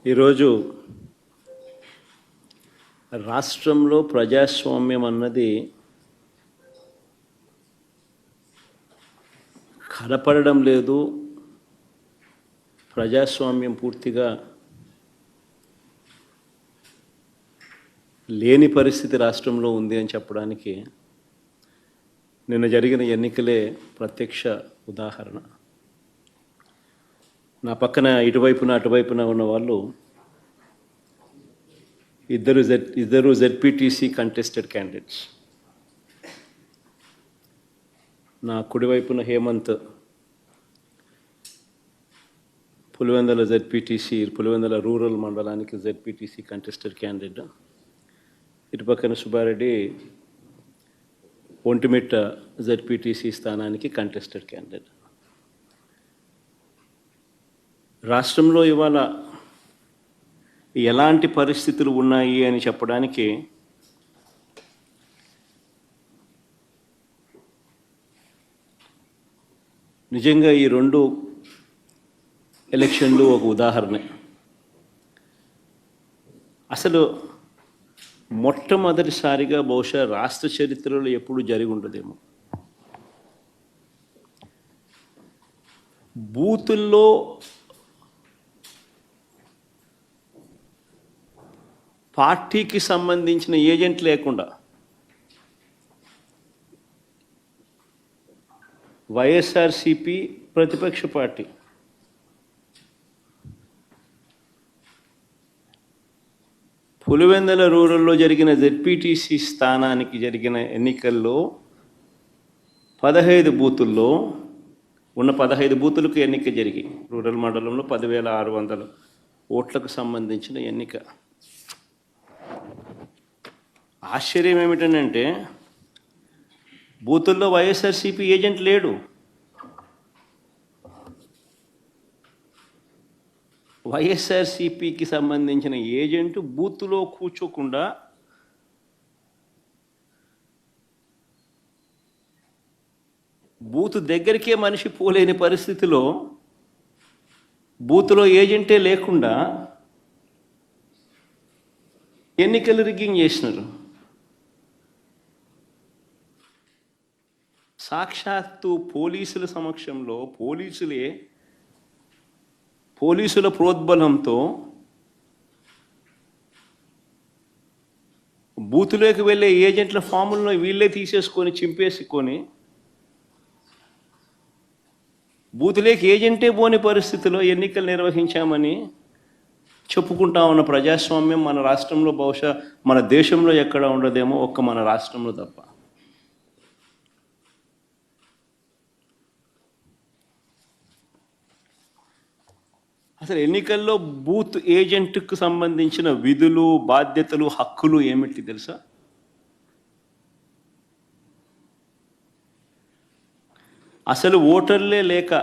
ఈరోజు రాష్ట్రంలో ప్రజాస్వామ్యం అన్నది కనపడడం లేదు. ప్రజాస్వామ్యం పూర్తిగా లేని పరిస్థితి రాష్ట్రంలో ఉంది అని చెప్పడానికి నిన్న జరిగిన ఎన్నికలే ప్రత్యక్ష ఉదాహరణ. నా పక్కన ఇటువైపున అటువైపున ఉన్న వాళ్ళు ఇద్దరు జెడ్పీటీసీ కంటెస్టెడ్ క్యాండిడేట్స్. నా కుడివైపున హేమంత్ పులివెందుల జెడ్పీటీసీ, పులివెందుల రూరల్ మండలానికి జెడ్పీటీసీ కంటెస్టెడ్ క్యాండిడేట్. ఇటుపక్కన సుబ్బారెడ్డి ఒంటిమిట్ట జెడ్పీటీసీ స్థానానికి కంటెస్టెడ్ క్యాండిడేట్. రాష్ట్రంలో ఇవాళ ఎలాంటి పరిస్థితులు ఉన్నాయి అని చెప్పడానికి నిజంగా ఈ రెండు ఎలక్షన్లు ఒక ఉదాహరణ. అసలు మొట్టమొదటిసారిగా బహుశా రాష్ట్ర చరిత్రలో ఎప్పుడు జరిగి ఉండదేమో బూతుల్లో పార్టీకి సంబంధించిన ఏజెంట్ లేకుండా వైఎస్ఆర్సిపి ప్రతిపక్ష పార్టీ పులివెందుల రూరల్లో జరిగిన జెడ్పీటీసీ స్థానానికి జరిగిన ఎన్నికల్లో 15 బూతుల్లో ఉన్న 15 బూతులకు ఎన్నిక జరిగి రూరల్ మండలంలో 10,600 ఓట్లకు సంబంధించిన ఎన్నిక. ఆశ్చర్యం ఏమిటంటే బూతుల్లో వైఎస్ఆర్సీపీ ఏజెంట్ లేడు. వైఎస్ఆర్సీపీకి సంబంధించిన ఏజెంట్ బూత్లో కూర్చోకుండా బూత్ దగ్గరికే మనిషి పోలేని పరిస్థితిలో బూత్లో ఏజెంటే లేకుండా ఎన్నికలు రిగ్గింగ్ చేసినారు. సాక్షాత్తు పోలీసుల సమక్షంలో పోలీసుల ప్రోద్బలంతో బూతులోకి వెళ్ళే ఏజెంట్ల ఫాములను వీళ్ళే తీసేసుకొని చింపేసుకొని బూతులోకి ఏజెంటే పోని పరిస్థితిలో ఎన్నికలు నిర్వహించామని చెప్పుకుంటా ఉన్న ప్రజాస్వామ్యం మన రాష్ట్రంలో బహుశా మన దేశంలో ఎక్కడ ఉండదేమో, ఒక్క మన రాష్ట్రంలో తప్ప. అసలు ఎన్నికల్లో బూత్ ఏజెంట్కు సంబంధించిన విధులు, బాధ్యతలు, హక్కులు ఏమిటి తెలుసా? అసలు ఓటర్లే లేక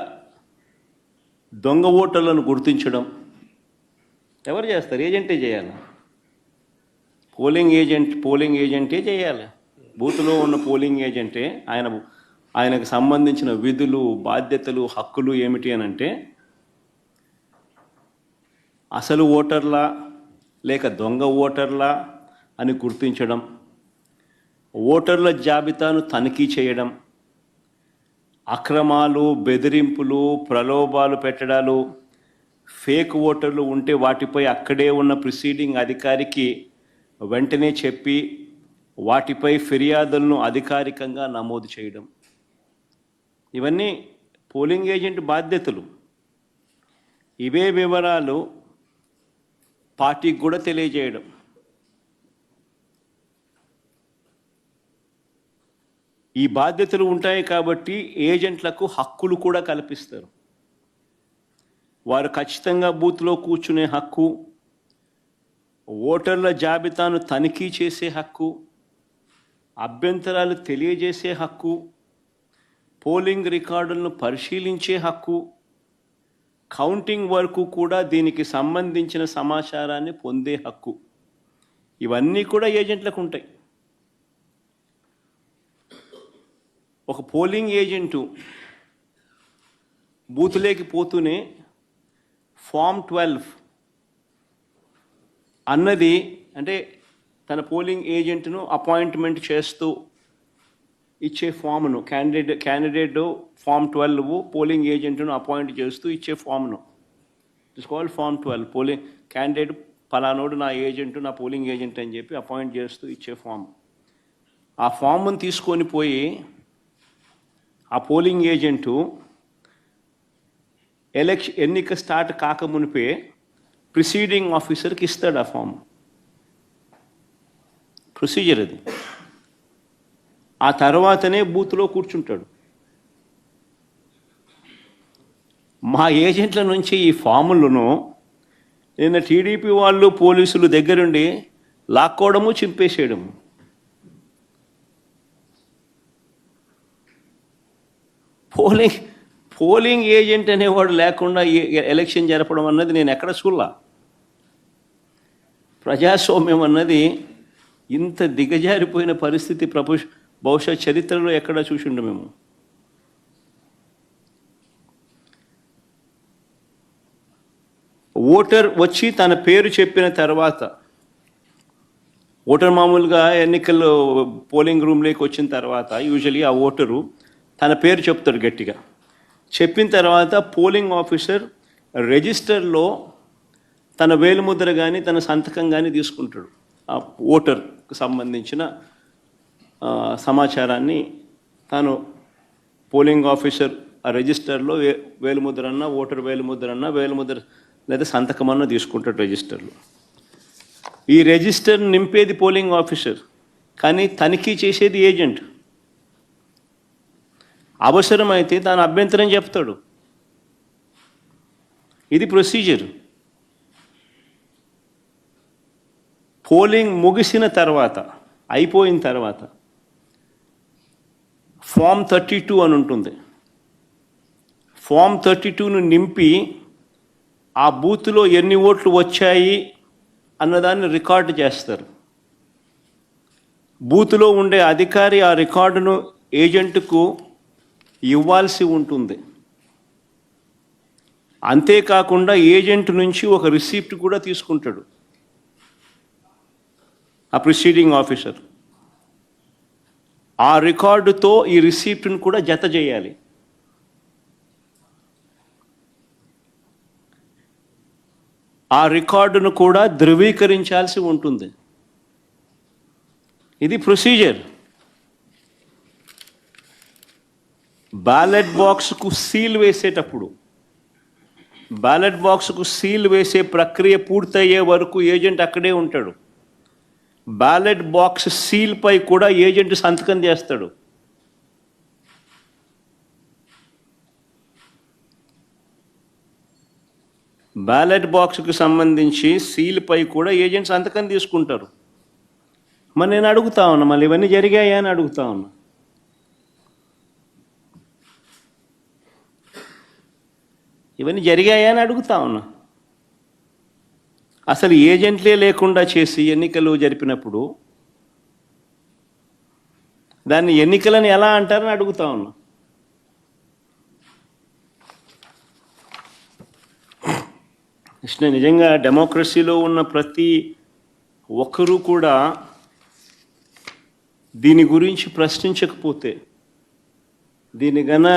దొంగ ఓటర్లను గుర్తించడం ఎవరు చేస్తారు? ఏజెంటే చేయాలి. పోలింగ్ ఏజెంటే చేయాలి. బూత్లో ఉన్న పోలింగ్ ఏజెంటే ఆయనకు సంబంధించిన విధులు, బాధ్యతలు, హక్కులు ఏమిటి అని అంటే అసలు ఓటర్లా లేక దొంగ ఓటర్లా అని గుర్తించడం, ఓటర్ల జాబితాను తనిఖీ చేయడం, అక్రమాలు, బెదిరింపులు, ప్రలోభాలు పెట్టడాలు, ఫేక్ ఓటర్లు ఉంటే వాటిపై అక్కడే ఉన్న ప్రిసీడింగ్ అధికారికి వెంటనే చెప్పి వాటిపై ఫిర్యాదులను అధికారికంగా నమోదు చేయడం, ఇవన్నీ పోలింగ్ ఏజెంట్ బాధ్యతలు. ఇవే వివరాలు పార్టీకి కూడా తెలియజేయడం. ఈ బాధ్యతలు ఉంటాయి కాబట్టి ఏజెంట్లకు హక్కులు కూడా కల్పిస్తారు. వారు ఖచ్చితంగా బూత్లో కూర్చునే హక్కు, ఓటర్ల జాబితాను తనిఖీ చేసే హక్కు, అభ్యంతరాలు తెలియజేసే హక్కు, పోలింగ్ రికార్డులను పరిశీలించే హక్కు, కౌంటింగ్ వరకు కూడా దీనికి సంబంధించిన సమాచారాన్ని పొందే హక్కు, ఇవన్నీ కూడా ఏజెంట్లకు ఉంటాయి. ఒక పోలింగ్ ఏజెంటు బూతులేకి పోతూనే ఫామ్ 12 అన్నది అంటే తన పోలింగ్ ఏజెంట్ను అపాయింట్మెంట్ చేస్తూ ఇచ్చే ఫామ్ను క్యాండిడేట్ ఫామ్ 12 పోలింగ్ ఏజెంట్ను అపాయింట్ చేస్తూ ఇచ్చే ఫామ్ను it's called form 12. Polling candidate పలానోడు నా ఏజెంట్, నా పోలింగ్ ఏజెంట్ అని చెప్పి అపాయింట్ చేస్తూ ఇచ్చే ఫామ్. ఆ ఫామ్ను తీసుకొని పోయి ఆ పోలింగ్ ఏజెంటు ఎన్నిక స్టార్ట్ కాకమునిపే ప్రిసీడింగ్ ఆఫీసర్కి ఇస్తాడు ఆ ఫామ్. ప్రొసీజర్ అది. ఆ తర్వాతనే బూత్లో కూర్చుంటాడు. మా ఏజెంట్ల నుంచి ఈ ఫాములను నిన్న టీడీపీ వాళ్ళు పోలీసులు దగ్గరుండి లాక్కోవడము, చింపేసేయడము. పోలింగ్ ఏజెంట్ అనేవాడు లేకుండా ఎలక్షన్ జరపడం అన్నది నేను ఎక్కడ చూడలా. ప్రజాస్వామ్యం అన్నది ఇంత దిగజారిపోయిన పరిస్థితి బహుశా చరిత్రలో ఎక్కడ చూసిండు మేము. ఓటర్ వచ్చి తన పేరు చెప్పిన తర్వాత, ఓటర్ మామూలుగా ఎన్నికల్లో పోలింగ్ రూమ్లోకి వచ్చిన తర్వాత యూజువలీ ఆ ఓటరు తన పేరు చెప్తాడు గట్టిగా. చెప్పిన తర్వాత పోలింగ్ ఆఫీసర్ రిజిస్టర్లో తన వేలుముద్ర కానీ తన సంతకం కానీ తీసుకుంటాడు. ఆ ఓటర్కు సంబంధించిన సమాచారాన్ని తాను పోలింగ్ ఆఫీసర్ ఆ రిజిస్టర్లో వేలుముద్ర అన్న, ఓటర్ వేలుముద్ర లేదా సంతకం అన్న తీసుకుంటాడు రిజిస్టర్లో. ఈ రిజిస్టర్ నింపేది పోలింగ్ ఆఫీసర్, కానీ తనిఖీ చేసేది ఏజెంట్. అవసరమైతే తాను అభ్యంతరం చెప్తాడు. ఇది ప్రొసీజర్. పోలింగ్ ముగిసిన తర్వాత, అయిపోయిన తర్వాత ఫామ్ 32 అని ఉంటుంది. ఫామ్ 32ను నింపి ఆ బూత్లో ఎన్ని ఓట్లు వచ్చాయి అన్నదాన్ని రికార్డు చేస్తారు. బూత్లో ఉండే అధికారి ఆ రికార్డును ఏజెంట్కు ఇవ్వాల్సి ఉంటుంది. అంతేకాకుండా ఏజెంట్ నుంచి ఒక రిసీప్ట్ కూడా తీసుకుంటాడు ఆ ప్రిసీడింగ్ ఆఫీసర్. ఆ రికార్డుతో ఈ రిసీప్ట్ను కూడా జత చేయాలి. ఆ రికార్డును కూడా ధృవీకరించాల్సి ఉంటుంది. ఇది ప్రొసీజర్. బ్యాలెట్ బాక్స్కు సీల్ వేసేటప్పుడు, బ్యాలెట్ బాక్స్కు సీల్ వేసే ప్రక్రియ పూర్తయ్యే వరకు ఏజెంట్ అక్కడే ఉంటాడు. బ్యాలెట్ బాక్స్ సీల్పై కూడా ఏజెంట్ సంతకం చేస్తాడు. బ్యాలెట్ బాక్స్కు సంబంధించి సీల్పై కూడా ఏజెంట్ సంతకం తీసుకుంటారు. మరి నేను అడుగుతా ఉన్నా, మళ్ళీ ఇవన్నీ జరిగాయా అని అడుగుతా ఉన్నా. ఇవన్నీ జరిగాయా అని అడుగుతా ఉన్నా. అసలు ఏజెంట్లే లేకుండా చేసి ఎన్నికలు జరిపినప్పుడు దాన్ని ఎన్నికలని ఎలా అంటారని అడుగుతా ఉన్నా. నిజంగా డెమోక్రసీలో ఉన్న ప్రతి ఒక్కరూ కూడా దీని గురించి ప్రశ్నించకపోతే, దీని గన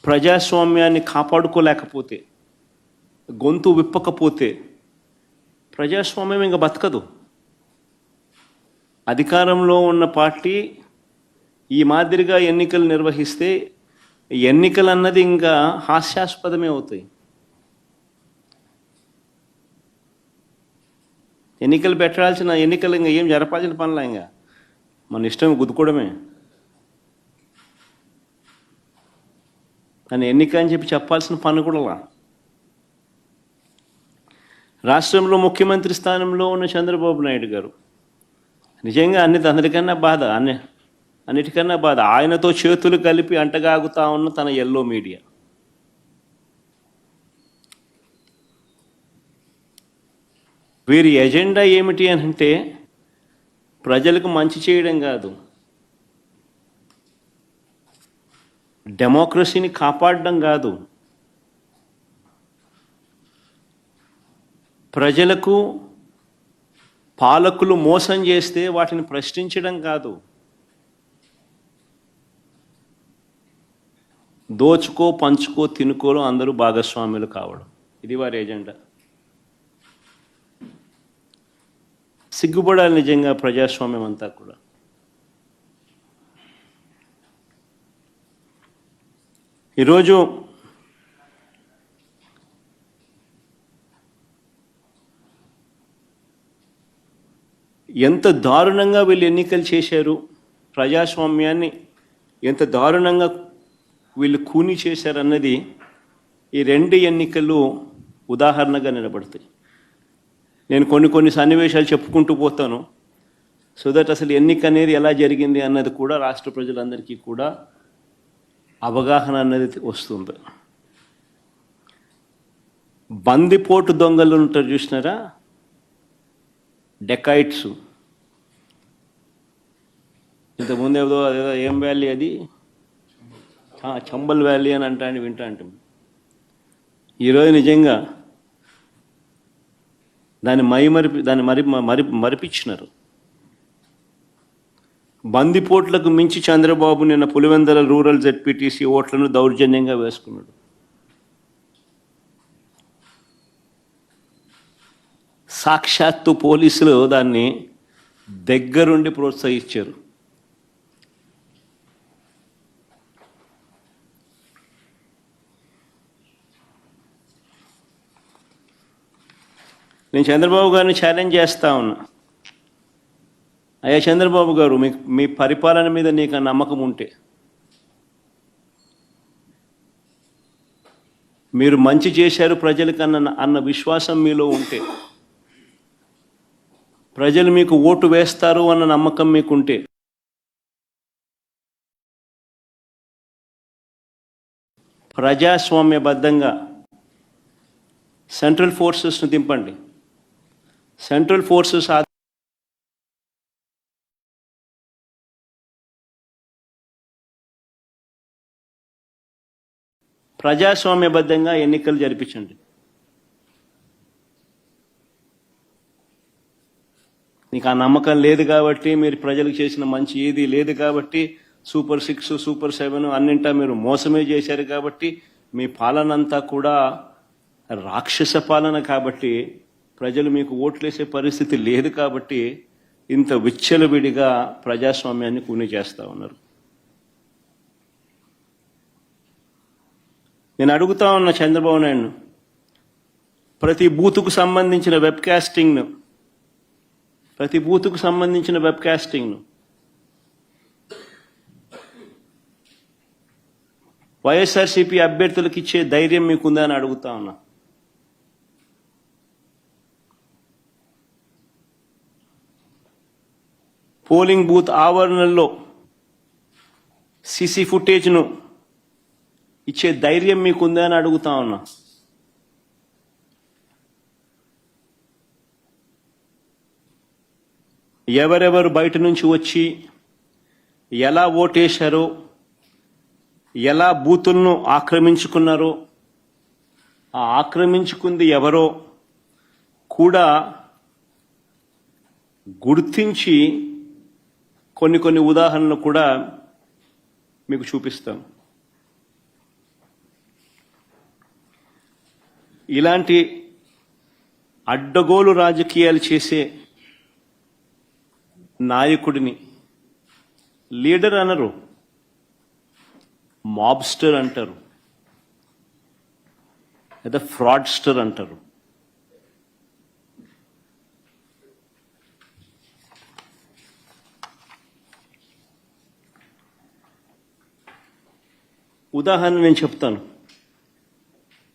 ప్రజాస్వామ్యాన్ని కాపాడుకోలేకపోతే, గొంతు విప్పకపోతే ప్రజాస్వామ్యం ఇంకా బతకదు. అధికారంలో ఉన్న పార్టీ ఈ మాదిరిగా ఎన్నికలు నిర్వహిస్తే ఎన్నికలు అన్నది ఇంకా హాస్యాస్పదమే అవుతాయి. ఎన్నికలు పెట్టాల్సిన ఎన్నికలు ఇంకా ఏం జరపాల్సిన పనులా, ఇంకా మన ఇష్టం గుద్దుకోవడమే. అని ఎన్నిక అని చెప్పి చెప్పాల్సిన పని కూడా. రాష్ట్రంలో ముఖ్యమంత్రి స్థానంలో ఉన్న చంద్రబాబు నాయుడు గారు నిజంగా అందరికన్నా బాధ, అన్నిటికన్నా బాధ ఆయనతో చేతులు కలిపి అంటగాగుతా ఉన్న తన ఎల్లో మీడియా. వీరి ఎజెండా ఏమిటి అని అంటే ప్రజలకు మంచి చేయడం కాదు, డెమోక్రసీని కాపాడడం కాదు, ప్రజలకు పాలకులు మోసం చేస్తే వాటిని ప్రశ్నించడం కాదు, దోచుకో పంచుకో తినుకోలో అందరూ భాగస్వాములు కావడం, ఇది వారి ఎజెండా. సిగ్గుపడాలి నిజంగా ప్రజాస్వామ్యం అంతా కూడా. ఈరోజు ఎంత దారుణంగా వీళ్ళు ఎన్నికలు చేశారు, ప్రజాస్వామ్యాన్ని ఎంత దారుణంగా వీళ్ళు కూని చేశారన్నది ఈ రెండు ఎన్నికలు ఉదాహరణగా నిలబడతాయి. నేను కొన్ని సన్నివేశాలు చెప్పుకుంటూ పోతాను, సో దట్ అసలు ఎన్నిక అనేది ఎలా జరిగింది అన్నది కూడా రాష్ట్ర ప్రజలందరికీ కూడా అవగాహన అన్నది వస్తుంది. బందిపోటు దొంగలు ఉంటారు చూసినారా, డెకాయిట్స్. ఇంతకుముందు ఏదో ఏం వ్యాలీ అది, చంబల్ వ్యాలీ అని వింటా అంటాం. ఈరోజు నిజంగా దాన్ని మరిపించినారు. బందిపోట్లకు మించి చంద్రబాబు నిన్న పులివెందుల రూరల్ జెడ్పీటీసీ ఓట్లను దౌర్జన్యంగా వేసుకున్నాడు. సాక్షాత్తు పోలీసులు దాన్ని దగ్గరుండి ప్రోత్సహించారు. నేను చంద్రబాబు గారిని ఛాలెంజ్ చేస్తా ఉన్నా, అయ్యా చంద్రబాబు గారు, మీ పరిపాలన మీద నీకు నమ్మకం ఉంటే, మీరు మంచి చేశారు ప్రజలకు అన్న విశ్వాసం మీలో ఉంటే, ప్రజలు మీకు ఓటు వేస్తారు అన్న నమ్మకం మీకుంటే, ప్రజాస్వామ్యబద్ధంగా సెంట్రల్ ఫోర్సెస్ను దింపండి. సెంట్రల్ ఫోర్సెస్ ప్రజాస్వామ్యబద్ధంగా ఎన్నికలు జరిపించండి. మీకు ఆ నమ్మకం లేదు కాబట్టి, మీరు ప్రజలకు చేసిన మంచి ఏది లేదు కాబట్టి, సూపర్ 6 సూపర్ 7 అన్నింటా మీరు మోసమే చేశారు కాబట్టి, మీ పాలన అంతా కూడా రాక్షస పాలన కాబట్టి, ప్రజలు మీకు ఓట్లేసే పరిస్థితి లేదు కాబట్టి ఇంత విచ్చలవిడిగా ప్రజాస్వామ్యాన్ని కూని చేస్తూ ఉన్నారు. నేను అడుగుతా ఉన్న చంద్రబాబు నాయుడు, ప్రతి బూతుకు సంబంధించిన వెబ్ కాస్టింగ్ను వైఎస్ఆర్సీపీ అభ్యర్థులకు ఇచ్చే ధైర్యం మీకుందా అని అడుగుతా ఉన్నా. పోలింగ్ బూత్ ఆవరణల్లో సీసీ ఫుటేజ్ను ఇచ్చే ధైర్యం మీకుందా అని అడుగుతా ఉన్నా. ఎవరెవరు బయట నుంచి వచ్చి ఎలా ఓటేశారో, ఎలా బూతులను ఆక్రమించుకున్నారో, ఆ ఆక్రమించుకుంది ఎవరో కూడా గుర్తించి కొన్ని ఉదాహరణలు కూడా మీకు చూపిస్తాం. ఇలాంటి అడ్డగోలు రాజకీయాలు చేసే నాయకుడిని లీడర్ అనరు, మాబ్స్టర్ అంటారు, లేదా ఫ్రాడ్స్టర్ అంటారు. ఉదాహరణ నేను చెప్తాను,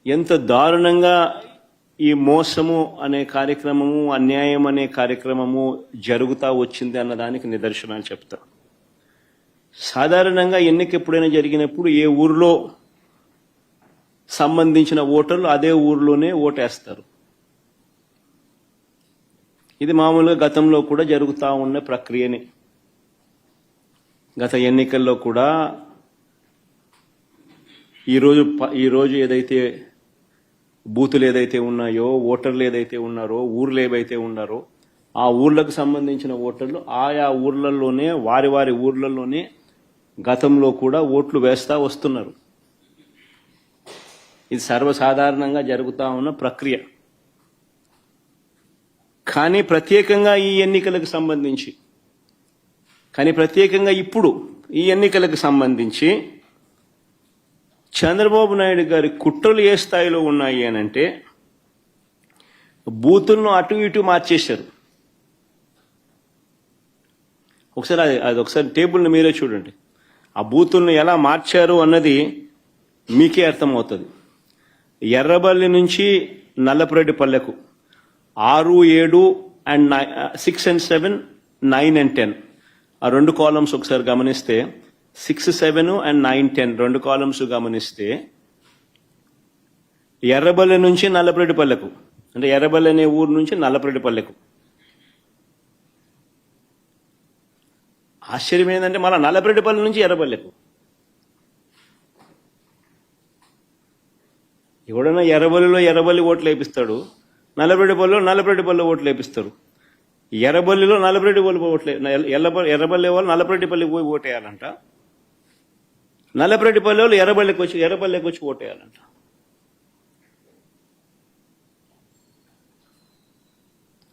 ఎంత దారుణంగా ఈ మోసము అనే కార్యక్రమము, అన్యాయం అనే కార్యక్రమము జరుగుతూ వచ్చింది అన్నదానికి నిదర్శనాలు చెప్తా. సాధారణంగా ఎన్నిక ఎప్పుడైనా జరిగినప్పుడు ఏ ఊరిలో సంబంధించిన ఓటర్లు అదే ఊరిలోనే ఓటేస్తారు. ఇది మామూలుగా గతంలో కూడా జరుగుతూ ఉన్న ప్రక్రియనే. గత ఎన్నికల్లో కూడా ఈరోజు ఏదైతే బూతులు ఏదైతే ఉన్నాయో, ఓటర్లు ఏదైతే ఉన్నారో, ఊర్లు ఏవైతే ఉన్నారో, ఆ ఊర్లకు సంబంధించిన ఓటర్లు ఆయా ఊర్లలోనే వారి వారి ఊర్లలోనే గతంలో కూడా ఓట్లు వేస్తా వస్తున్నారు. ఇది సర్వసాధారణంగా జరుగుతూ ఉన్న ప్రక్రియ. కానీ ప్రత్యేకంగా ఈ ఎన్నికలకు సంబంధించి ఇప్పుడు ఈ ఎన్నికలకు సంబంధించి చంద్రబాబు నాయుడు గారి కుట్రలు ఏ స్థాయిలో ఉన్నాయి అనంటే బూతులను అటు ఇటు మార్చేశారు. ఒకసారి టేబుల్ని మీరే చూడండి. ఆ బూతులను ఎలా మార్చారు అన్నది మీకే అర్థమవుతుంది. ఎర్రబల్లి నుంచి నల్లపురెడ్డిపల్లెకు 6, 7 and 6 and 7, 9 and 10 ఆ రెండు కాలమ్స్ ఒకసారి గమనిస్తే 6, 7 and 9, 10 రెండు కాలమ్స్ గమనిస్తే ఎర్రబల్లి నుంచి నల్లపురెడ్డిపల్లెకు, అంటే ఎర్రబల్లి అనే ఊరు నుంచి నల్లపురెడ్డిపల్లెకు. ఆశ్చర్యం ఏంటంటే మళ్ళీ నల్లపురెడ్డిపల్లి నుంచి ఎర్రబల్లెకు. ఎవడన్నా ఎర్రబల్లి ఓట్లు వేపిస్తాడు, నల్లపురెడ్డిపల్లిలో ఓట్లు వేపిస్తారు. ఎర్రబల్లిలో నల్లపురెడ్డిపల్లి ఎర్రబల్లి వాళ్ళు నల్లపురెడ్డిపల్లి పోయి ఓటేయాలంట, నల్లపురెడ్డిపల్లి వాళ్ళు ఎర్రబల్లికి వచ్చి ఓటేయాలంట.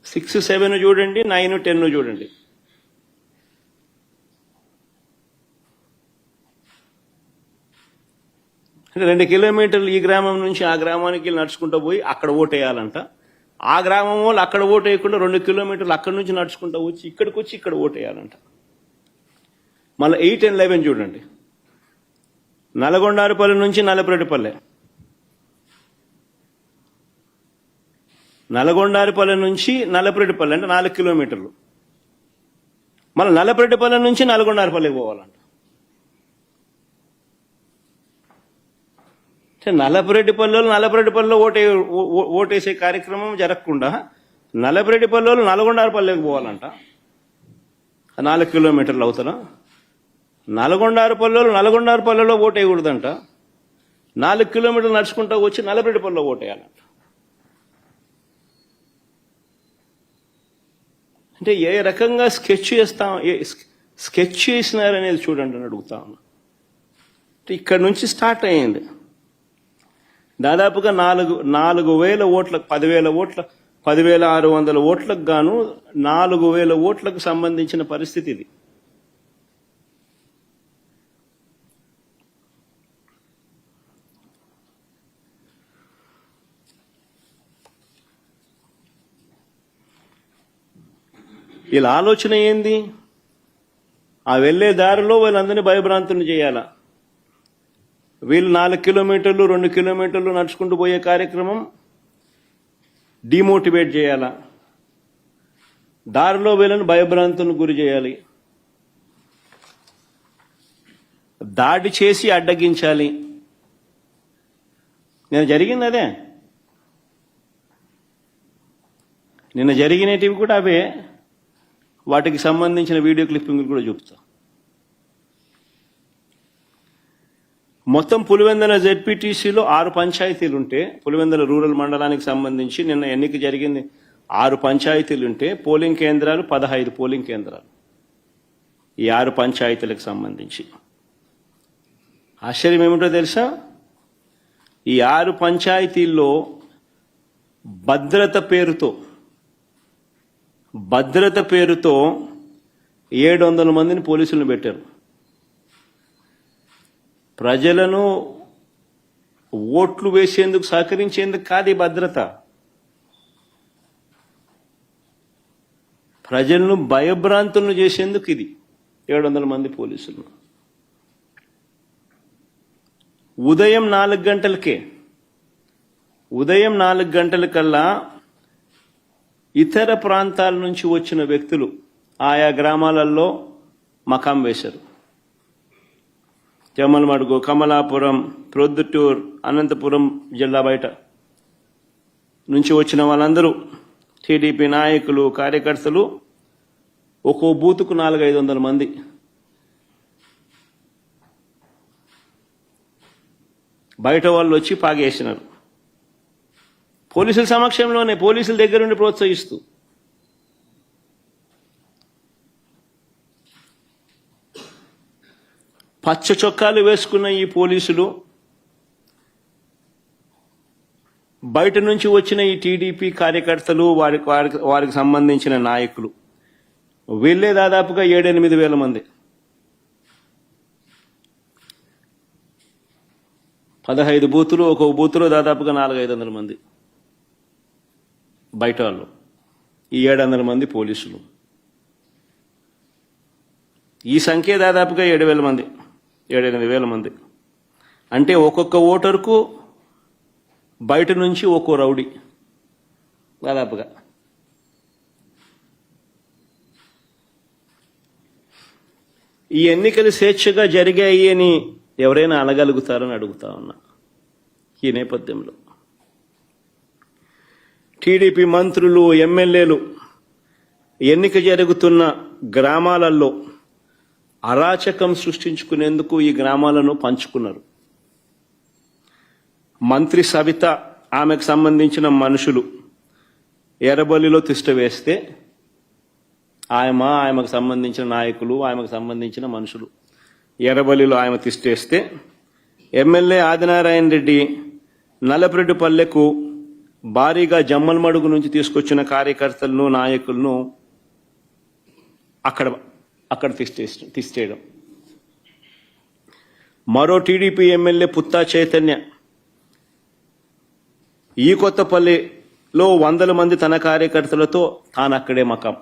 సిక్స్ 7 చూడండి, 9, 10 చూడండి. అంటే 2 కిలోమీటర్లు ఈ గ్రామం నుంచి ఆ గ్రామానికి నడుచుకుంటూ పోయి అక్కడ ఓటేయాలంట. ఆ గ్రామం వాళ్ళు అక్కడ ఓటేయకుండా 2 కిలోమీటర్లు అక్కడి నుంచి నడుచుకుంటూ వచ్చి ఇక్కడ ఓటేయాలంట. మళ్ళీ 8 and 11 చూడండి. నల్గొండారుపల్లి నుంచి నల్లపురెడ్డిపల్లె, నల్గొండారుపల్లి నుంచి నల్లపురెడ్డిపల్లె అంటే 4 కిలోమీటర్లు. మళ్ళీ నల్లపురెడ్డిపల్లె నుంచి నల్గొండారుపల్లికి పోవాలంట. నల్లపురెడ్డిపల్లిలో ఓటేసే కార్యక్రమం జరగకుండా నల్లపురెడ్డిపల్లిలో నల్గొండారుపల్లికి పోవాలంట. 4 కిలోమీటర్లు అవుతారా? నల్గొండారుపల్లిలో ఓటేయకూడదంట. 4 కిలోమీటర్లు నడుచుకుంటూ వచ్చి నల్లపురెడ్డిపల్లిలో ఓటేయాలంట. అంటే ఏ రకంగా స్కెచ్ చేసినారనేది చూడండి అని అడుగుతా ఉన్నా. ఇక్కడ నుంచి స్టార్ట్ అయ్యింది. దాదాపుగా 4,000 ఓట్లకు 10,600 ఓట్లకు గాను 4,000 ఓట్లకు సంబంధించిన పరిస్థితి ఇది. వీళ్ళ ఆలోచన ఏంది? ఆ వెళ్లే దారిలో వీళ్ళందరినీ భయభ్రాంతులు చేయాలా. వీళ్ళు 4 కిలోమీటర్లు 2 కిలోమీటర్లు నడుచుకుంటూ పోయే కార్యక్రమం డిమోటివేట్ చేయాలా, దారిలో వీళ్ళని భయభ్రాంతులకు గురి చేయాలి, దాడి చేసి అడ్డగించాలి. నిన్న జరిగింది అదే. నిన్న జరిగినటివి కూడా అవే. వాటికి సంబంధించిన వీడియో క్లిప్పింగ్లు కూడా చూపుతా. మొత్తం పులివెందుల జెడ్పీటీసీలో 6 పంచాయతీలుంటే, పులివెందుల రూరల్ మండలానికి సంబంధించి నిన్న ఎన్నిక జరిగింది. 6 పంచాయతీలుంటే పోలింగ్ కేంద్రాలు 15 పోలింగ్ కేంద్రాలు. ఈ 6 పంచాయతీలకు సంబంధించి ఆశ్చర్యం ఏమిటో తెలుసా? ఈ 6 పంచాయతీల్లో భద్రత పేరుతో 700 మందిని పోలీసులను పెట్టారు. ప్రజలను ఓట్లు వేసేందుకు సహకరించేందుకు కాదు ఈ భద్రత, ప్రజలను భయభ్రాంతులను చేసేందుకు ఇది 700 మంది పోలీసులు. ఉదయం 4 గంటలకల్లా ఇతర ప్రాంతాల నుంచి వచ్చిన వ్యక్తులు ఆయా గ్రామాలలో మకాం వేశారు. జమ్మలమడుగు, కమలాపురం, ప్రొద్దుటూర్, అనంతపురం జిల్లా బయట నుంచి వచ్చిన వాళ్ళందరూ టీడీపీ నాయకులు, కార్యకర్తలు ఒక్కో బూతుకు 400-500 మంది. బయట వాళ్ళు వచ్చి పాగేసినారు. పోలీసుల సమక్షంలోనే, పోలీసుల దగ్గర నుండి ప్రోత్సహిస్తూ. పచ్చ చొక్కాలు వేసుకున్న ఈ పోలీసులు బయట నుంచి వచ్చిన ఈ టీడీపీ కార్యకర్తలు, వారికి సంబంధించిన నాయకులు, వీళ్ళే దాదాపుగా 7-8 వేల మంది. 15 బూతులు, ఒక్కొక్క బూతులో దాదాపుగా 400-500 మంది బయట వాళ్ళు, ఈ 700 మంది పోలీసులు. ఈ సంఖ్య దాదాపుగా 7,000 మంది, 7-8 వేల మంది. అంటే ఒక్కొక్క ఓటరుకు బయట నుంచి ఒక్కో రౌడీ దాదాపుగా. ఈ ఎన్నికలు స్వేచ్ఛగా జరిగాయి అని ఎవరైనా అనగలుగుతారని అడుగుతా ఉన్నా. ఈ నేపథ్యంలో టీడీపీ మంత్రులు, ఎమ్మెల్యేలు ఎన్నిక జరుగుతున్న గ్రామాలలో అరాచకం సృష్టించుకునేందుకు ఈ గ్రామాలను పంచుకున్నారు. మంత్రి సవిత, ఆమెకు సంబంధించిన మనుషులు ఎర్రబల్లిలో తిష్ట వేస్తే, ఆమెకు సంబంధించిన నాయకులు, ఆమెకు సంబంధించిన మనుషులు ఎర్రబల్లిలో ఆమె తిష్టేస్తే, ఎమ్మెల్యే ఆదినారాయణ రెడ్డి నల్లపురెడ్డిపల్లెకు భారీగా జమ్మలమడుగు నుంచి తీసుకొచ్చిన కార్యకర్తలను, నాయకులను అక్కడ తిష్టేయడం. మరో టీడీపీ ఎమ్మెల్యే పుత్తా చైతన్య ఈ కొత్తపల్లిలో 100 మంది తన కార్యకర్తలతో తాను అక్కడే మకాం.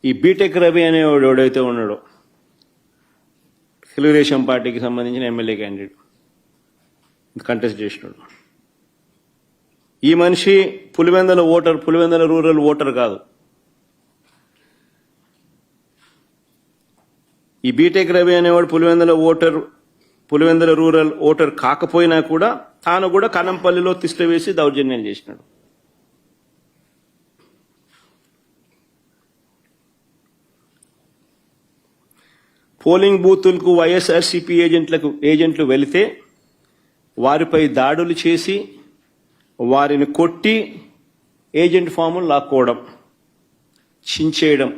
ఈ బీటెక్ రవి అనేవాడు ఎవడైతే ఉన్నాడో, తెలుగుదేశం పార్టీకి సంబంధించిన ఎమ్మెల్యే క్యాండిడేట్, కంటెస్ట్ చేసినాడు. ఈ మనిషి పులివెందుల రూరల్ ఓటర్ కాదు. ఈ బీటెక్ రవి అనేవాడు పులివెందుల రూరల్ ఓటర్ కాకపోయినా కూడా తాను కూడా కనంపల్లిలో తిష్ట వేసి దౌర్జన్యం చేసినాడు. పోలింగ్ బూతులకు వైఎస్ఆర్సీపీ ఏజెంట్లు వెళితే వారిపై దాడులు చేసి, వారిని కొట్టి ఏజెంట్ ఫాములు లాక్కోవడం, చించేయడం.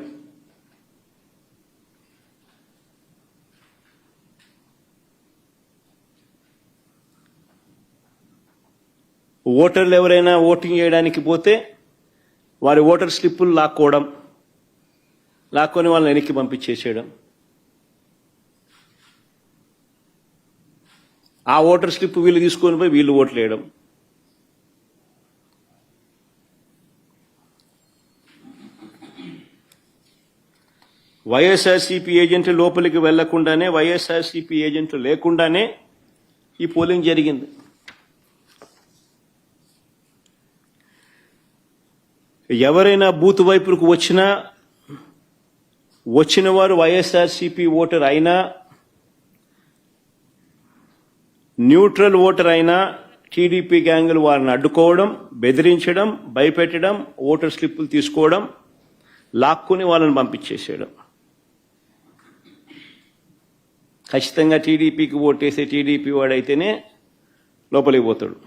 ఓటర్లు ఎవరైనా ఓటింగ్ చేయడానికి పోతే వారి ఓటర్ స్లిప్పులు లాక్కొని వాళ్ళని వెనక్కి పంపించేసేయడం. ఆ ఓటర్ స్లిప్ వీళ్ళు తీసుకొని పోయి వీళ్ళు ఓట్లు వేయడం. వైఎస్ఆర్సీపీ ఏజెంట్లు లోపలికి వెళ్లకుండానే, వైఎస్ఆర్సీపీ ఏజెంట్లు లేకుండానే ఈ పోలింగ్ జరిగింది. ఎవరైనా బూత్ వైపుకు వచ్చిన వారు వైఎస్ఆర్సీపీ ఓటర్ అయినా, న్యూట్రల్ ఓటర్ అయినా, టీడీపీ గ్యాంగులు వారిని అడ్డుకోవడం, బెదిరించడం, భయపెట్టడం, ఓటర్ స్లిప్పులు తీసుకోవడం, లాక్కుని వాళ్ళని పంపించేసేయడం. ఖచ్చితంగా టీడీపీకి ఓటేసే టీడీపీ వాడైతేనే లోపలికి పోతాడు.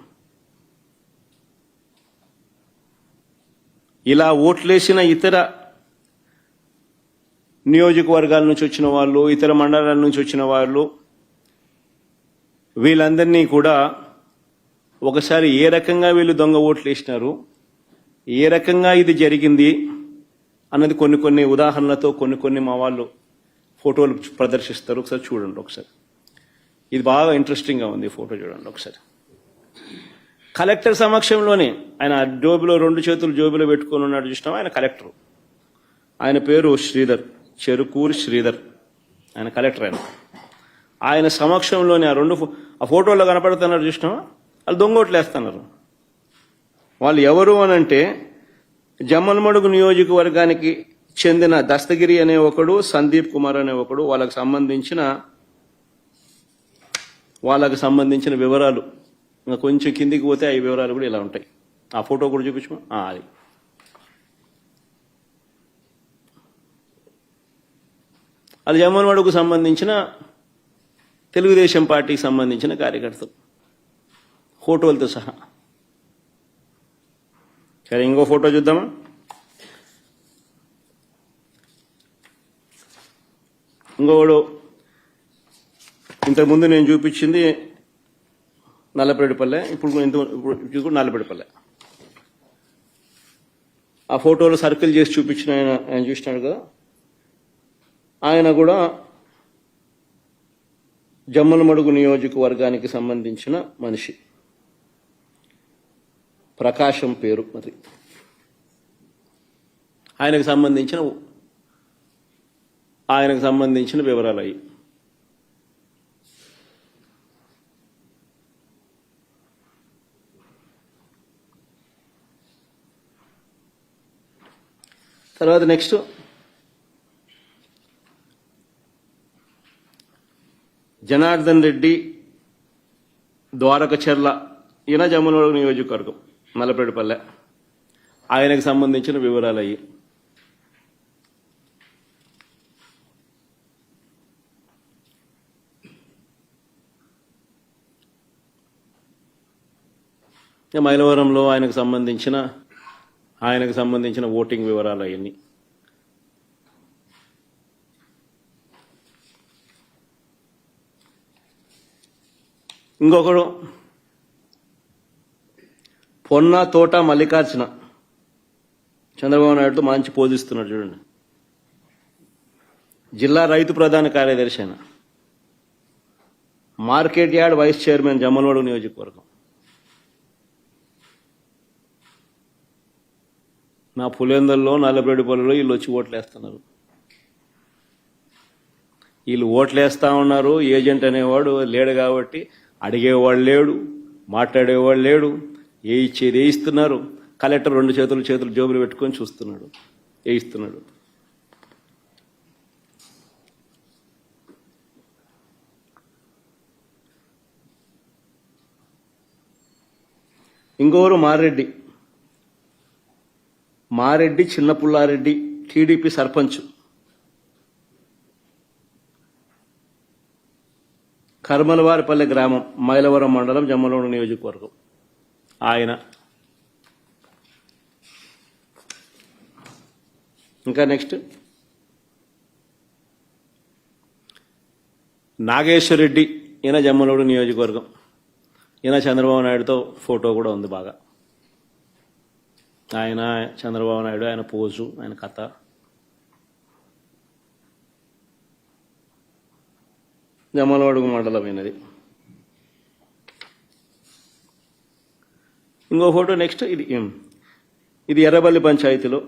ఇలా ఓట్లేసిన ఇతర నియోజకవర్గాల నుంచి వచ్చిన వాళ్ళు, ఇతర మండలాల నుంచి వచ్చిన వాళ్ళు, వీళ్ళందరినీ కూడా ఒకసారి ఏ రకంగా వీళ్ళు దొంగ ఓట్లు వేసినారు, ఏ రకంగా ఇది జరిగింది అన్నది కొన్ని ఉదాహరణలతో కొన్ని మా వాళ్ళు ఫోటోలు ప్రదర్శిస్తారు. ఒకసారి చూడండి. ఒకసారి ఇది బాగా ఇంట్రెస్టింగ్గా ఉంది. ఫోటో చూడండి ఒకసారి. కలెక్టర్ సమక్షంలోనే ఆయన జోబులో 2 చేతులు జోబులో పెట్టుకొని ఉన్నాడు చూసినాం. ఆయన కలెక్టర్. ఆయన పేరు శ్రీధర్, చెరుకూరి శ్రీధర్. ఆయన కలెక్టర్. ఆయన సమక్షంలోనే ఆ ఫోటోలో కనపడుతున్నారు చూసినామా, వాళ్ళు దొంగోట్లు వేస్తున్నారు. వాళ్ళు ఎవరు అనంటే జమ్మలమడుగు నియోజకవర్గానికి చెందిన దస్తగిరి అనే ఒకడు, సందీప్ కుమార్ అనే ఒకడు. వాళ్ళకు సంబంధించిన వివరాలు ఇంకా కొంచెం కిందికి పోతే ఆ వివరాలు కూడా ఇలా ఉంటాయి. ఆ ఫోటో కూడా చూపించు. అది జమ్మలమడుగుకు సంబంధించిన తెలుగుదేశం పార్టీకి సంబంధించిన కార్యకర్తలు ఫోటోలతో సహా. సరే, ఇంకో ఫోటో చూద్దామా? ఇంకోడు ఇంతకుముందు నేను చూపించింది నల్లపరెడ్డిపల్లె, ఇప్పుడు నల్లపరెడ్డిపల్లె. ఆ ఫోటోలో సర్కిల్ చేసి చూపించిన ఆయన చూసినాడు కదా, ఆయన కూడా జమ్మలమడుగు నియోజకవర్గానికి సంబంధించిన మనిషి. ప్రకాశం పేరు. మరి ఆయనకు సంబంధించిన వివరాలు అయ్యి. తర్వాత నెక్స్ట్ జనార్దన్ రెడ్డి ద్వారకచెర్ల, ఈయన జమ్మలమడుగు నియోజకవర్గం, నల్లపరెడ్డిపల్లె. ఆయనకు సంబంధించిన వివరాలు అయ్యి. మైలవరంలో ఆయనకు సంబంధించిన ఓటింగ్ వివరాలు అవన్నీ. ఇంకొకడు పొన్న తోట మల్లికార్జున, చంద్రబాబు నాయుడుతో మంచి పోజిస్తున్నాడు చూడండి. జిల్లా రైతు ప్రధాన కార్యదర్శి అయిన, market yard vice chairman, Jammalamadugu నియోజకవర్గం. నా పులేందల్లో నల్లపరెడ్డిపల్లిలో వీళ్ళు వచ్చి ఓట్లేస్తున్నారు. వీళ్ళు ఓట్లేస్తా ఉన్నారు. ఏజెంట్ అనేవాడు లేడు కాబట్టి అడిగేవాడు లేడు, మాట్లాడేవాడు లేడు. ఏ ఇచ్చేది వేయిస్తున్నారు. కలెక్టర్ రెండు చేతులు జోబులు పెట్టుకొని చూస్తున్నాడు, వేయిస్తున్నాడు. ఇంకోరు మారెడ్డి చిన్నపుల్లారెడ్డి, టీడీపీ సర్పంచ్, కర్మలవారిపల్లె గ్రామం, మైలవరం మండలం, జమ్మలమడుగు నియోజకవర్గం. ఆయన ఇంకా నెక్స్ట్ నాగేశ్వరరెడ్డి, ఈయన జమ్మలమడుగు నియోజకవర్గం. ఈయన చంద్రబాబు నాయుడుతో ఫోటో కూడా ఉంది బాగా. ఆయన చంద్రబాబు నాయుడు, ఆయన పోజు, ఆయన కథ. జమ్మలమడుగు మండలం అయినది. ఇంకో ఫోటో నెక్స్ట్. ఇది ఎర్రబల్లి పంచాయతీలో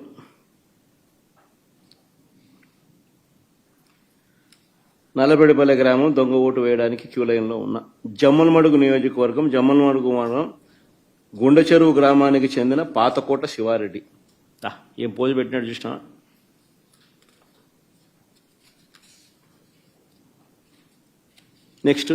నల్లపరెడ్డిపల్లె గ్రామం, దొంగ ఓటు వేయడానికి క్యూ లైన్లో ఉన్న జమ్మలమడుగు నియోజకవర్గం, జమ్మలమడుగు మండలం, గుండె చెరువు గ్రామానికి చెందిన పాతకోట శివారెడ్డి. ఏం పోజు పెట్టినట్టు చూసినా. నెక్స్ట్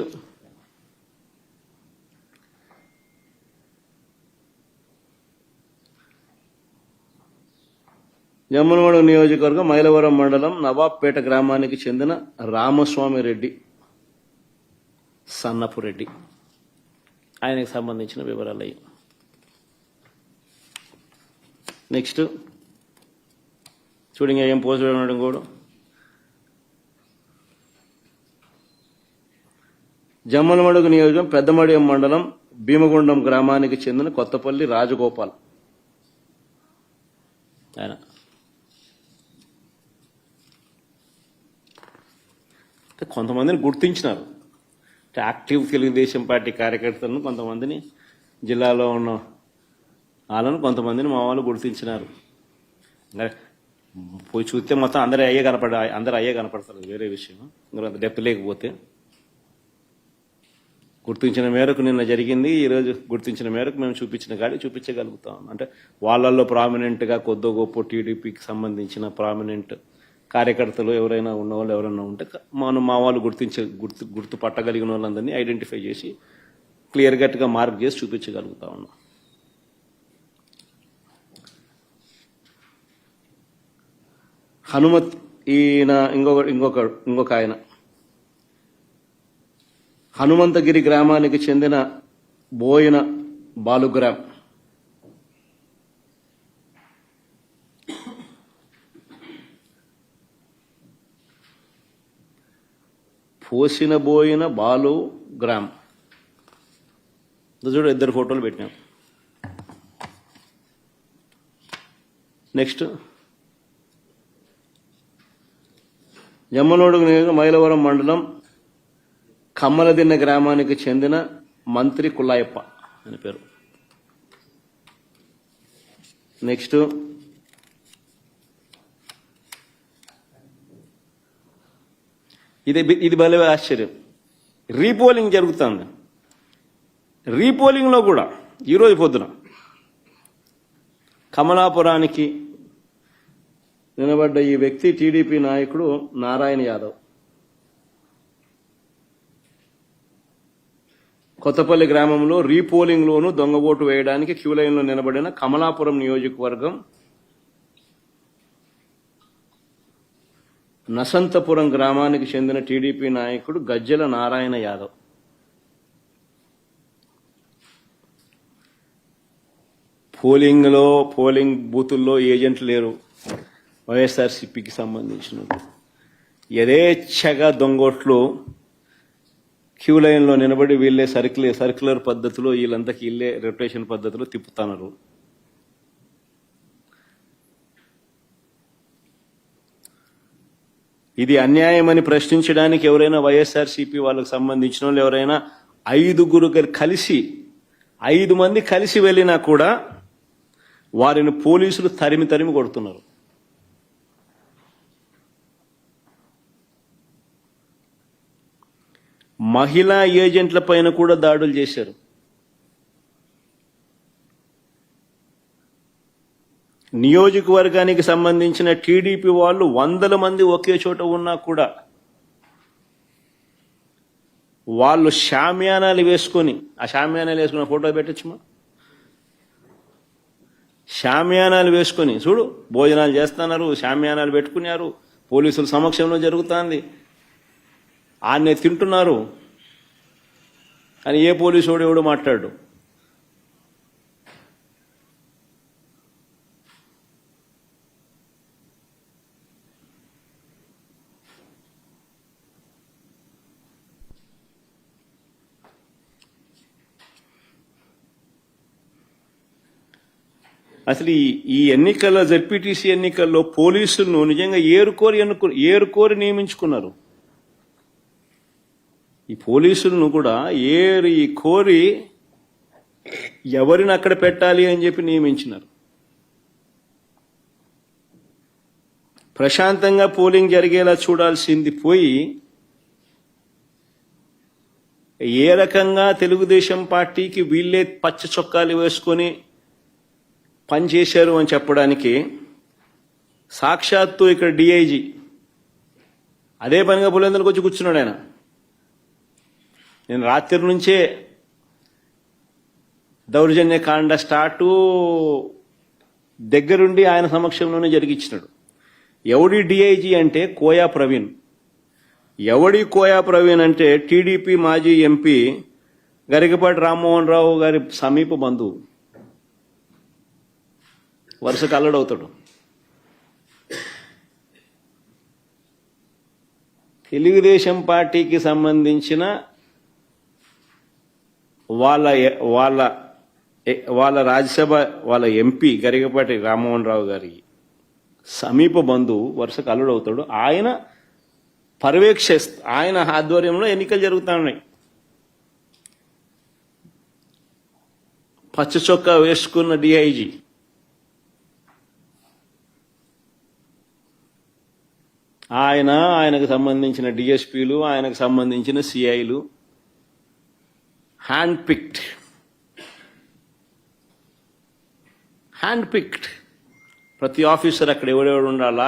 జమ్మలమడుగు నియోజకవర్గం, మైలవరం మండలం, నవాబ్పేట గ్రామానికి చెందిన రామస్వామి రెడ్డి, సన్నపురెడ్డి. ఆయనకు సంబంధించిన వివరాలు అయ్యి. నెక్స్ట్ చూడండి, ఏం పోస్ట్ పెట్టడం కూడా. జమ్మలమడుగు నియోజకవర్గం, పెద్దమడియం మండలం, భీమగుండం గ్రామానికి చెందిన కొత్తపల్లి రాజగోపాల్. ఆయన కొంతమందిని గుర్తించినారు. యాక్టివ్ తెలుగుదేశం పార్టీ కార్యకర్తలను కొంతమందిని, జిల్లాలో ఉన్న వాళ్ళను కొంతమందిని మా వాళ్ళు గుర్తించినారు. పోయి చూస్తే మొత్తం అందరూ అయ్యే కనపడతారు, వేరే విషయం. ఇంకా అంత డెప్త్ లేకపోతే గుర్తించిన మేరకు నిన్న జరిగింది. ఈరోజు గుర్తించిన మేరకు మేము చూపించిన కాడి చూపించగలుగుతాం. అంటే వాళ్ళల్లో ప్రామినెంట్గా కొద్దో గొప్ప టీడీపీకి సంబంధించిన ప్రామినెంట్ కార్యకర్తలు ఎవరైనా ఉన్నవాళ్ళు ఎవరైనా ఉంటే మా వాళ్ళు గుర్తుపట్టగలిగిన వాళ్ళందరినీ ఐడెంటిఫై చేసి క్లియర్ కట్గా మార్క్ చేసి చూపించగలుగుతా ఉన్నాం. హనుమత్, ఈయన ఇంకొక ఆయన హనుమంతగిరి గ్రామానికి చెందిన బోయిన బాలుగ్రామ్ పోసిన బోయిన బాలుగ్రామ్ చూడు, ఇద్దరు ఫోటోలు పెట్టినాం. నెక్స్ట్ జమ్మలమడుగు నియోజకవర్గం మైలవరం మండలం కమ్మలదిన్న గ్రామానికి చెందిన మంత్రి కుల్లాయప్ప అని పేరు. నెక్స్ట్ ఇది భలే ఆశ్చర్యం. రీపోలింగ్ జరుగుతుంది. రీపోలింగ్లో కూడా ఈరోజు పొద్దున కమలాపురానికి నిలబడ్డ ఈ వ్యక్తి టీడీపీ నాయకుడు నారాయణ యాదవ్. కొత్తపల్లి గ్రామంలో రీపోలింగ్లోనూ దొంగ ఓటు వేయడానికి క్యూ లైన్లో నిలబడిన కమలాపురం నియోజకవర్గం నసంతపురం గ్రామానికి చెందిన టీడీపీ నాయకుడు గజ్జెల నారాయణ యాదవ్. పోలింగ్ బూతుల్లో ఏజెంట్లు లేరు. వైఎస్ఆర్సీపీకి సంబంధించిన యథేచ్ఛగా దొంగోట్లు క్యూ లైన్లో నిలబడి వీళ్ళే సర్క్యులర్ పద్ధతిలో వీళ్ళంతకి వీళ్ళే రొటేషన్ పద్ధతిలో తిప్పుతున్నారు. ఇది అన్యాయమని ప్రశ్నించడానికి ఎవరైనా వైఎస్ఆర్సీపీ వాళ్ళకు సంబంధించిన వాళ్ళు ఎవరైనా 5 మంది కలిసి వెళ్ళినా కూడా వారిని పోలీసులు తరిమి కొడుతున్నారు. మహిళా ఏజెంట్ల పైన కూడా దాడులు చేశారు. నియోజకవర్గానికి సంబంధించిన టీడీపీ వాళ్ళు 100 మంది ఒకే చోట ఉన్నా కూడా వాళ్ళు షామ్యానాలు వేసుకొని, ఆ షామ్యానాలు వేసుకున్న ఫోటో పెట్టచ్చుమా, షామ్యానాలు వేసుకొని చూడు భోజనాలు చేస్తున్నారు, షామ్యానాలు పెట్టుకున్నారు, పోలీసుల సమక్షంలో జరుగుతుంది, ఆన్నే తింటున్నారు అని ఏ పోలీసు ఎవడు మాట్లాడు. అసలు ఈ ఎన్నికల జెడ్పీటీసీ ఎన్నికల్లో పోలీసులను నిజంగా ఏరుకోరి నియమించుకున్నారు. ఈ పోలీసులను కూడా కోరి ఎవరిని అక్కడ పెట్టాలి అని చెప్పి నియమించినారు. ప్రశాంతంగా పోలింగ్ జరిగేలా చూడాల్సింది పోయి ఏ రకంగా తెలుగుదేశం పార్టీకి వీళ్ళే పచ్చ చొక్కాలు వేసుకొని పనిచేశారు అని చెప్పడానికి సాక్షాత్తు ఇక్కడ డిఐజీ అదే పనిగా పులివెందులకు వచ్చి కూర్చున్నాడు. ఆయన నేను రాత్రి నుంచే దౌర్జన్య కాండ స్టార్టు దగ్గరుండి ఆయన సమక్షంలోనే జరిగించినాడు. ఎవడి డిఐజీ అంటే కోయా ప్రవీణ్. ఎవడి కోయా ప్రవీణ్ అంటే టీడీపీ మాజీ ఎంపీ గరికపాటి రామ్మోహన్ రావు గారి సమీప బంధువు, వరుసకు అల్లడవుతాడు. తెలుగుదేశం పార్టీకి సంబంధించిన వాళ్ళ రాజ్యసభ వాళ్ళ ఎంపీ గరికపాటి రామ్మోహన్ రావు గారి సమీప బంధువు వరుసకు అల్లుడవుతాడు. ఆయన ఆధ్వర్యంలో ఎన్నికలు జరుగుతున్నాయి. పచ్చ చొక్కా వేసుకున్న డిఐజీ ఆయనకు సంబంధించిన డిఎస్పీలు, ఆయనకు సంబంధించిన సిఐలు హ్యాండ్ పిక్డ్ ప్రతి ఆఫీసర్ అక్కడ ఎవడు ఉండాలా,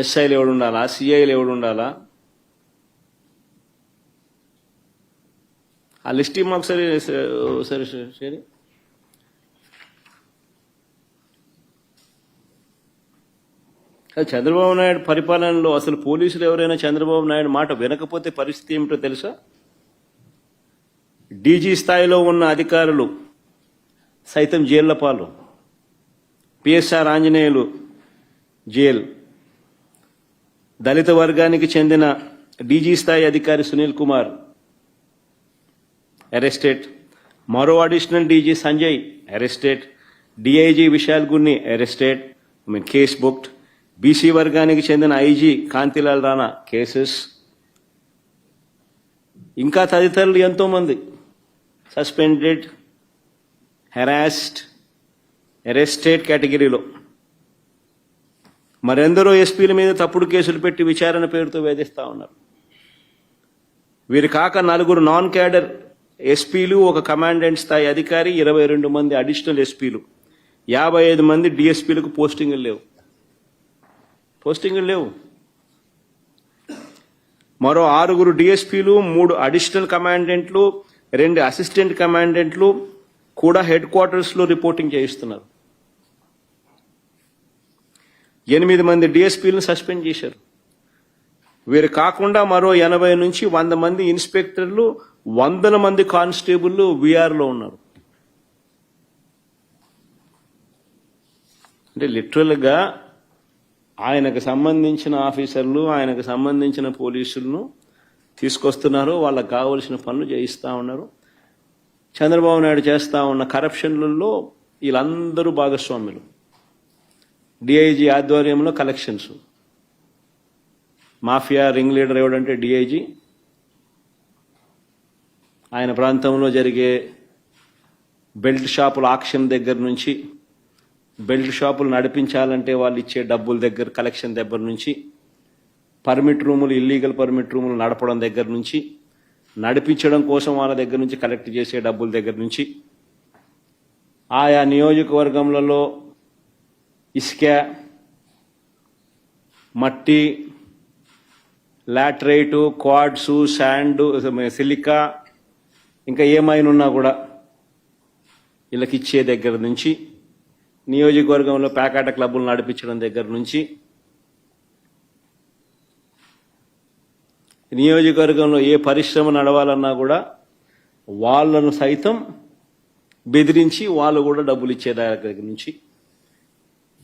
ఎస్ఐలు ఎవడు ఉండాలా, సిఐలు ఎవడు ఉండాలా, ఆ లిస్ట్ మాకు సరే చంద్రబాబు నాయుడు పరిపాలనలో అసలు పోలీసులు ఎవరైనా చంద్రబాబు నాయుడు మాట వినకపోతే పరిస్థితి ఏమిటో తెలుసా? డీజీ స్థాయిలో ఉన్న అధికారులు సైతం జైళ్ల పాలు. PSR Anjaneyulu jail. దళిత వర్గానికి చెందిన డీజీ స్థాయి అధికారి సునీల్ కుమార్ అరెస్టెడ్. మరో additional DG Sanjay arrested. DIG Vishal Gunni arrested, case booked. BC వర్గానికి చెందిన ఐజీ కాంతిలాల్ రాణా కేసెస్. ఇంకా తదితరులు ఎంతో మంది సస్పెండెడ్, హెరాస్డ్, అరెస్టెడ్ కేటగిరీలో. మరెందరో ఎస్పీల మీద తప్పుడు కేసులు పెట్టి విచారణ పేరుతో వేధిస్తా ఉన్నారు. వీరు కాక 4 నాన్ క్యాడర్ ఎస్పీలు, ఒక కమాండెంట్ స్థాయి అధికారి, 22 మంది అడిషనల్ ఎస్పీలు, 55 మంది డిఎస్పీలకు పోస్టింగులు లేవు. మరో 6 డిఎస్పీలు, 3 అడిషనల్ కమాండెంట్లు, 2 అసిస్టెంట్ కమాండెంట్లు కూడా హెడ్ క్వార్టర్స్ లో రిపోర్టింగ్ చేయిస్తున్నారు. 8 మంది డిఎస్పీలను సస్పెండ్ చేశారు. వీరు కాకుండా మరో 80 నుంచి 100 మంది ఇన్స్పెక్టర్లు, 100 మంది కానిస్టేబుల్లు వీఆర్లో ఉన్నారు. అంటే లిటరల్గా ఆయనకు సంబంధించిన ఆఫీసర్లు, ఆయనకు సంబంధించిన పోలీసులను తీసుకొస్తున్నారు. వాళ్ళకు కావలసిన పనులు చేయిస్తూ ఉన్నారు. చంద్రబాబు నాయుడు చేస్తూ ఉన్న కరప్షన్లలో వీళ్ళందరూ భాగస్వాములు. డిఐజీ ఆధ్వర్యంలో కలెక్షన్స్. మాఫియా రింగ్ లీడర్ ఎవడంటే డిఐజీ. ఆయన ప్రాంతంలో జరిగే బెల్ట్ షాపుల ఆక్షన్ దగ్గర నుంచి, బెల్ట్ షాపులు నడిపించాలంటే వాళ్ళు ఇచ్చే డబ్బుల దగ్గర కలెక్షన్ దగ్గర నుంచి, పర్మిట్ రూములు, ఇల్లీగల్ పర్మిట్ రూములు నడపడం దగ్గర నుంచి, నడిపించడం కోసం వాళ్ళ దగ్గర నుంచి కలెక్ట్ చేసే డబ్బుల దగ్గర నుంచి, ఆయా నియోజకవర్గంలో ఇసుక, మట్టి, లాటరైటు, క్వాడ్స్, శాండ్, సిలికా, ఇంకా ఏమైనా ఉన్నా కూడా వీళ్ళకి ఇచ్చే దగ్గర నుంచి, నియోజకవర్గంలో ప్యాకాట క్లబ్బులు నడిపించడం దగ్గర నుంచి, నియోజకవర్గంలో ఏ పరిశ్రమ నడవాలన్నా కూడా వాళ్ళను సైతం బెదిరించి వాళ్ళు కూడా డబ్బులు ఇచ్చే దగ్గర నుంచి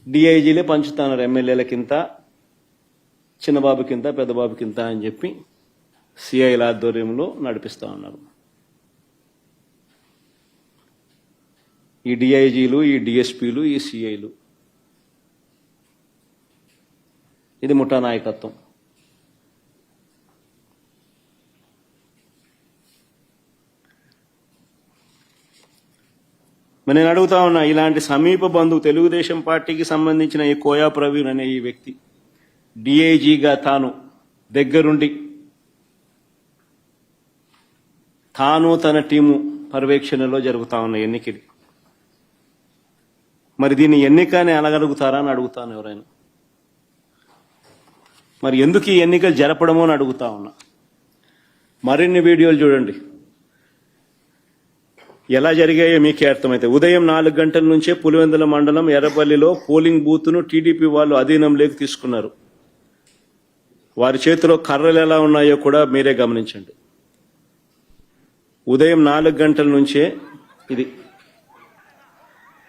డిఐజీలే పంచుతున్నారు. ఎమ్మెల్యేలకింత, చిన్నబాబుకింత, పెద్దబాబుకింత అని చెప్పి సిఐల ఆధ్వర్యంలో నడిపిస్తూ ఉన్నారు. ఈ డిఐజీలు, ఈ డిఎస్పీలు, ఈ సిఐలు. ఇది ముఠా నాయకత్వం. నేను అడుగుతా ఉన్నా, ఇలాంటి సమీప బంధువు, తెలుగుదేశం పార్టీకి సంబంధించిన ఈ కోయా ప్రవీణ్ అనే ఈ వ్యక్తి డిఐజీగా తాను దగ్గరుండి, తాను తన టీము పర్యవేక్షణలో జరుగుతా ఉన్న ఎన్నికలు, మరి దీన్ని ఎన్నికనే అనగలుగుతారా అని అడుగుతాను ఎవరైనా. మరి ఎందుకు ఈ ఎన్నికలు జరపడమో అని అడుగుతా ఉన్నా. మరిన్ని వీడియోలు చూడండి ఎలా జరిగాయో మీకే అర్థమైతే. ఉదయం 4 గంటల నుంచే పులివెందుల మండలం ఎర్రపల్లిలో పోలింగ్ బూత్ను టీడీపీ వాళ్ళు అధీనంలోకి తీసుకున్నారు. వారి చేతిలో కర్రలు ఎలా ఉన్నాయో కూడా మీరే గమనించండి. ఉదయం 4 గంటల నుంచే ఇది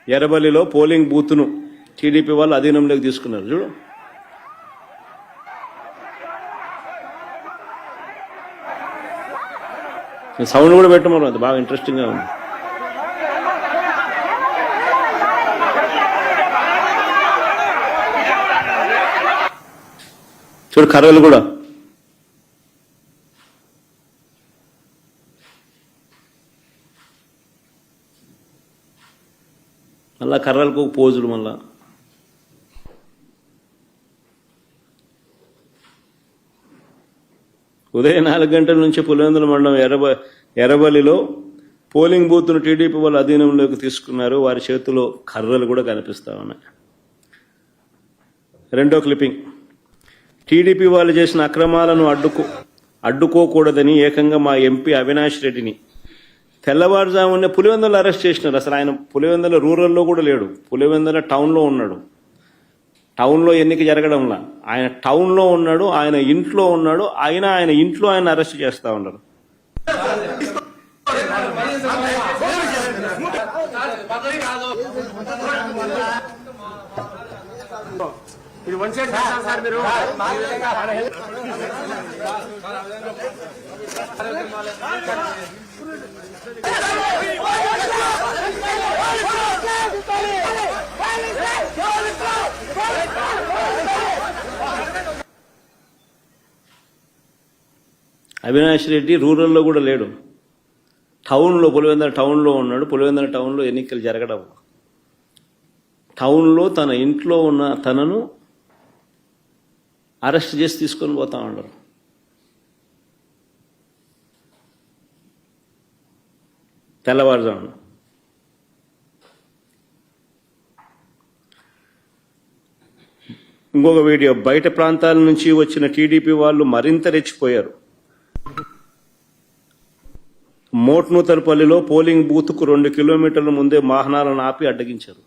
ఎర్రబల్లిలో పోలింగ్ బూత్ను టీడీపీ వాళ్ళు అధీనంలోకి తీసుకున్నారు. చూడు, సౌండ్ కూడా పెట్టమన్నారు, అది బాగా ఇంట్రెస్టింగ్గా ఉంది. చూడు కర్రలు కూడా. మళ్ళా కర్రలకు పోజులు. మళ్ళా ఉదయం 4 గంటల నుంచి పులివెందుల మండలం ఎర్రబల్లిలో పోలింగ్ బూత్ను టీడీపీ వాళ్ళు అధీనంలోకి తీసుకున్నారు. వారి చేతిలో కర్రలు కూడా కనిపిస్తా ఉన్నాయి. రెండో క్లిప్పింగ్. టీడీపీ వాళ్ళు చేసిన అక్రమాలను అడ్డుకోకూడదని ఏకంగా మా ఎంపీ అవినాష్ రెడ్డిని తెల్లవారుజామునే పులివెందులు అరెస్ట్ చేసినారు. అసలు ఆయన పులివెందుల రూరల్లో కూడా లేడు, పులివెందుల టౌన్లో ఉన్నాడు. టౌన్లో ఎన్నిక జరగడంలా. ఆయన టౌన్లో ఉన్నాడు, ఆయన ఇంట్లో ఉన్నాడు, ఆయన ఇంట్లో ఆయన అరెస్ట్ చేస్తా ఉన్నారు. ఇది వన్ సైడ్ సార్ మీరు అవినాష్ రెడ్డి రూరల్లో కూడా లేడు, టౌన్లో పులివెందుల టౌన్లో ఉన్నాడు. పులివెందుల టౌన్లో ఎన్నికలు జరగడం, టౌన్లో తన ఇంట్లో ఉన్న తనను అరెస్ట్ చేసి తీసుకొని పోతా ఉండరు. తెల్లవారుజామున ఇంకొక వీడియో, బయట ప్రాంతాల నుంచి వచ్చిన టీడీపీ వాళ్ళు మరింత రెచ్చిపోయారు. మోట్నూతలపల్లిలో పోలింగ్ బూత్కు 2 కిలోమీటర్ల ముందే వాహనాలను ఆపి అడ్డగించారు.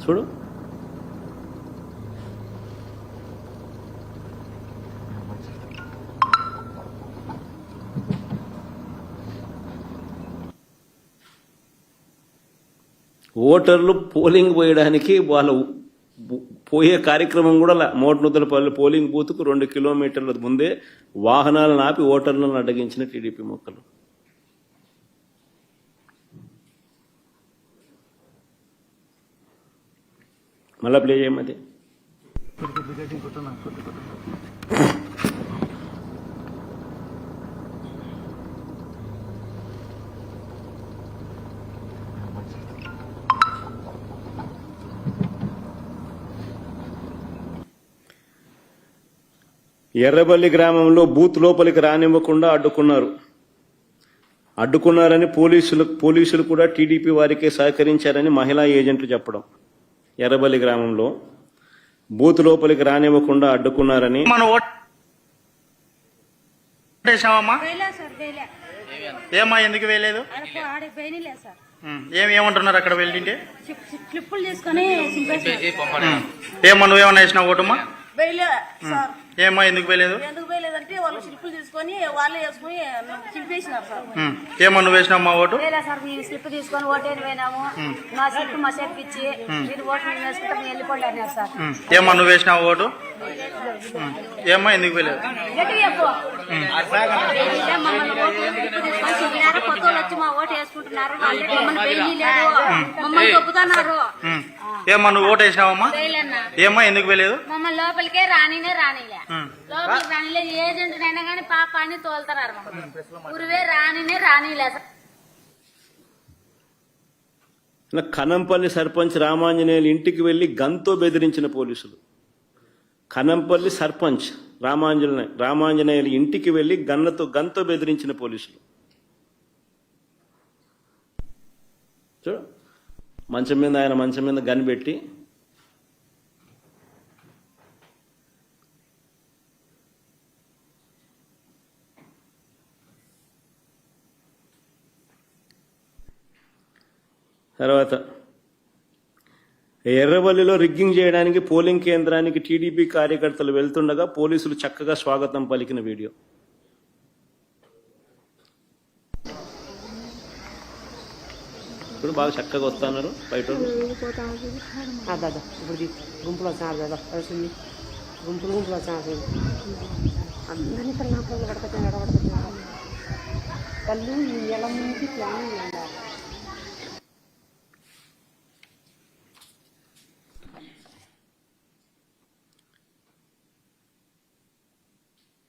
చూడు, ఓటర్లు పోలింగ్ పోయడానికి వాళ్ళ పోయే కార్యక్రమం కూడా మోట్నూతలపల్లి పోలింగ్ బూత్కు 2 కిలోమీటర్ల ముందే వాహనాలను ఆపి ఓటర్లను అడ్డగించిన టీడీపీ మొక్కలు. మళ్ళా ప్లే చేయమది. ఎర్రబల్లి గ్రామంలో బూత్ లోపలికి రానివ్వకుండా అడ్డుకున్నారని పోలీసులు కూడా టీడీపీ వారికే సహకరించారని మహిళా ఏజెంట్లు చెప్పడం. ఎర్రబల్లి గ్రామంలో బూత్ లోపలికి రానివ్వకుండా అడ్డుకున్నారని. ఏమా ఎందుకు వేయలేదు? ఏమంటున్నారు అక్కడ వెళ్ళింటే? ఏమా నువ్వేమన్నా వేసినావు ఓటమ్మా? ఏమా ఎందుకు వేయలేదు? వాళ్ళు స్లిప్పులు తీసుకొని వాళ్ళే వేసుకుని చిలిపేసినారు సార్. ఏమో నువ్వు వేసినావు మా ఓటు? సార్ మేము స్లిప్ తీసుకొని ఓటేని పోయినాము, నా స్లిప్ మా షేప్కి ఇచ్చి మీరు ఓటు మేము వేసుకుంటాం వెళ్ళిపోండి అన్నారు సార్. ఏమో నువ్వు వేసినావు ఓటు? ఏమో ఎందుకు వేయలేదు? కొత్త వాళ్ళు వచ్చి మా ఓటు వేసుకుంటున్నారు, మమ్మల్ని దొబ్బుతున్నారు. ఏమో నువ్వు ఓటు వేసినావమ్మా? ఏమో ఎందుకు వేయలేదు? మమ్మల్ని లోపలికే రానిలే లోపలికి రానిలే ఏజెంట్ అయినా కానీ పాపాన్ని తోలుతున్నారు. ఊరివే రానిలే సార్. కనంపల్లి సర్పంచ్ రామాంజనేయులు ఇంటికి వెళ్లి గన్తో బెదిరించిన పోలీసులు. కనంపల్లి సర్పంచ్ రామాంజనేయులు ఇంటికి వెళ్లి గన్తో బెదిరించిన పోలీసులు. చూడు, ఆయన మంచం మీద గన్ పెట్టి తర్వాత ఎర్రవల్లిలో రిగ్గింగ్ చేయడానికి పోలింగ్ కేంద్రానికి టీడీపీ కార్యకర్తలు వెళ్తుండగా పోలీసులు చక్కగా స్వాగతం పలికిన వీడియో. ఇప్పుడు బాగా చక్కగా వస్తున్నారు బయట. గుంపులో అందరినీ కళ్ళు ఎలా ముందు ప్లాన్ ఉండాలి.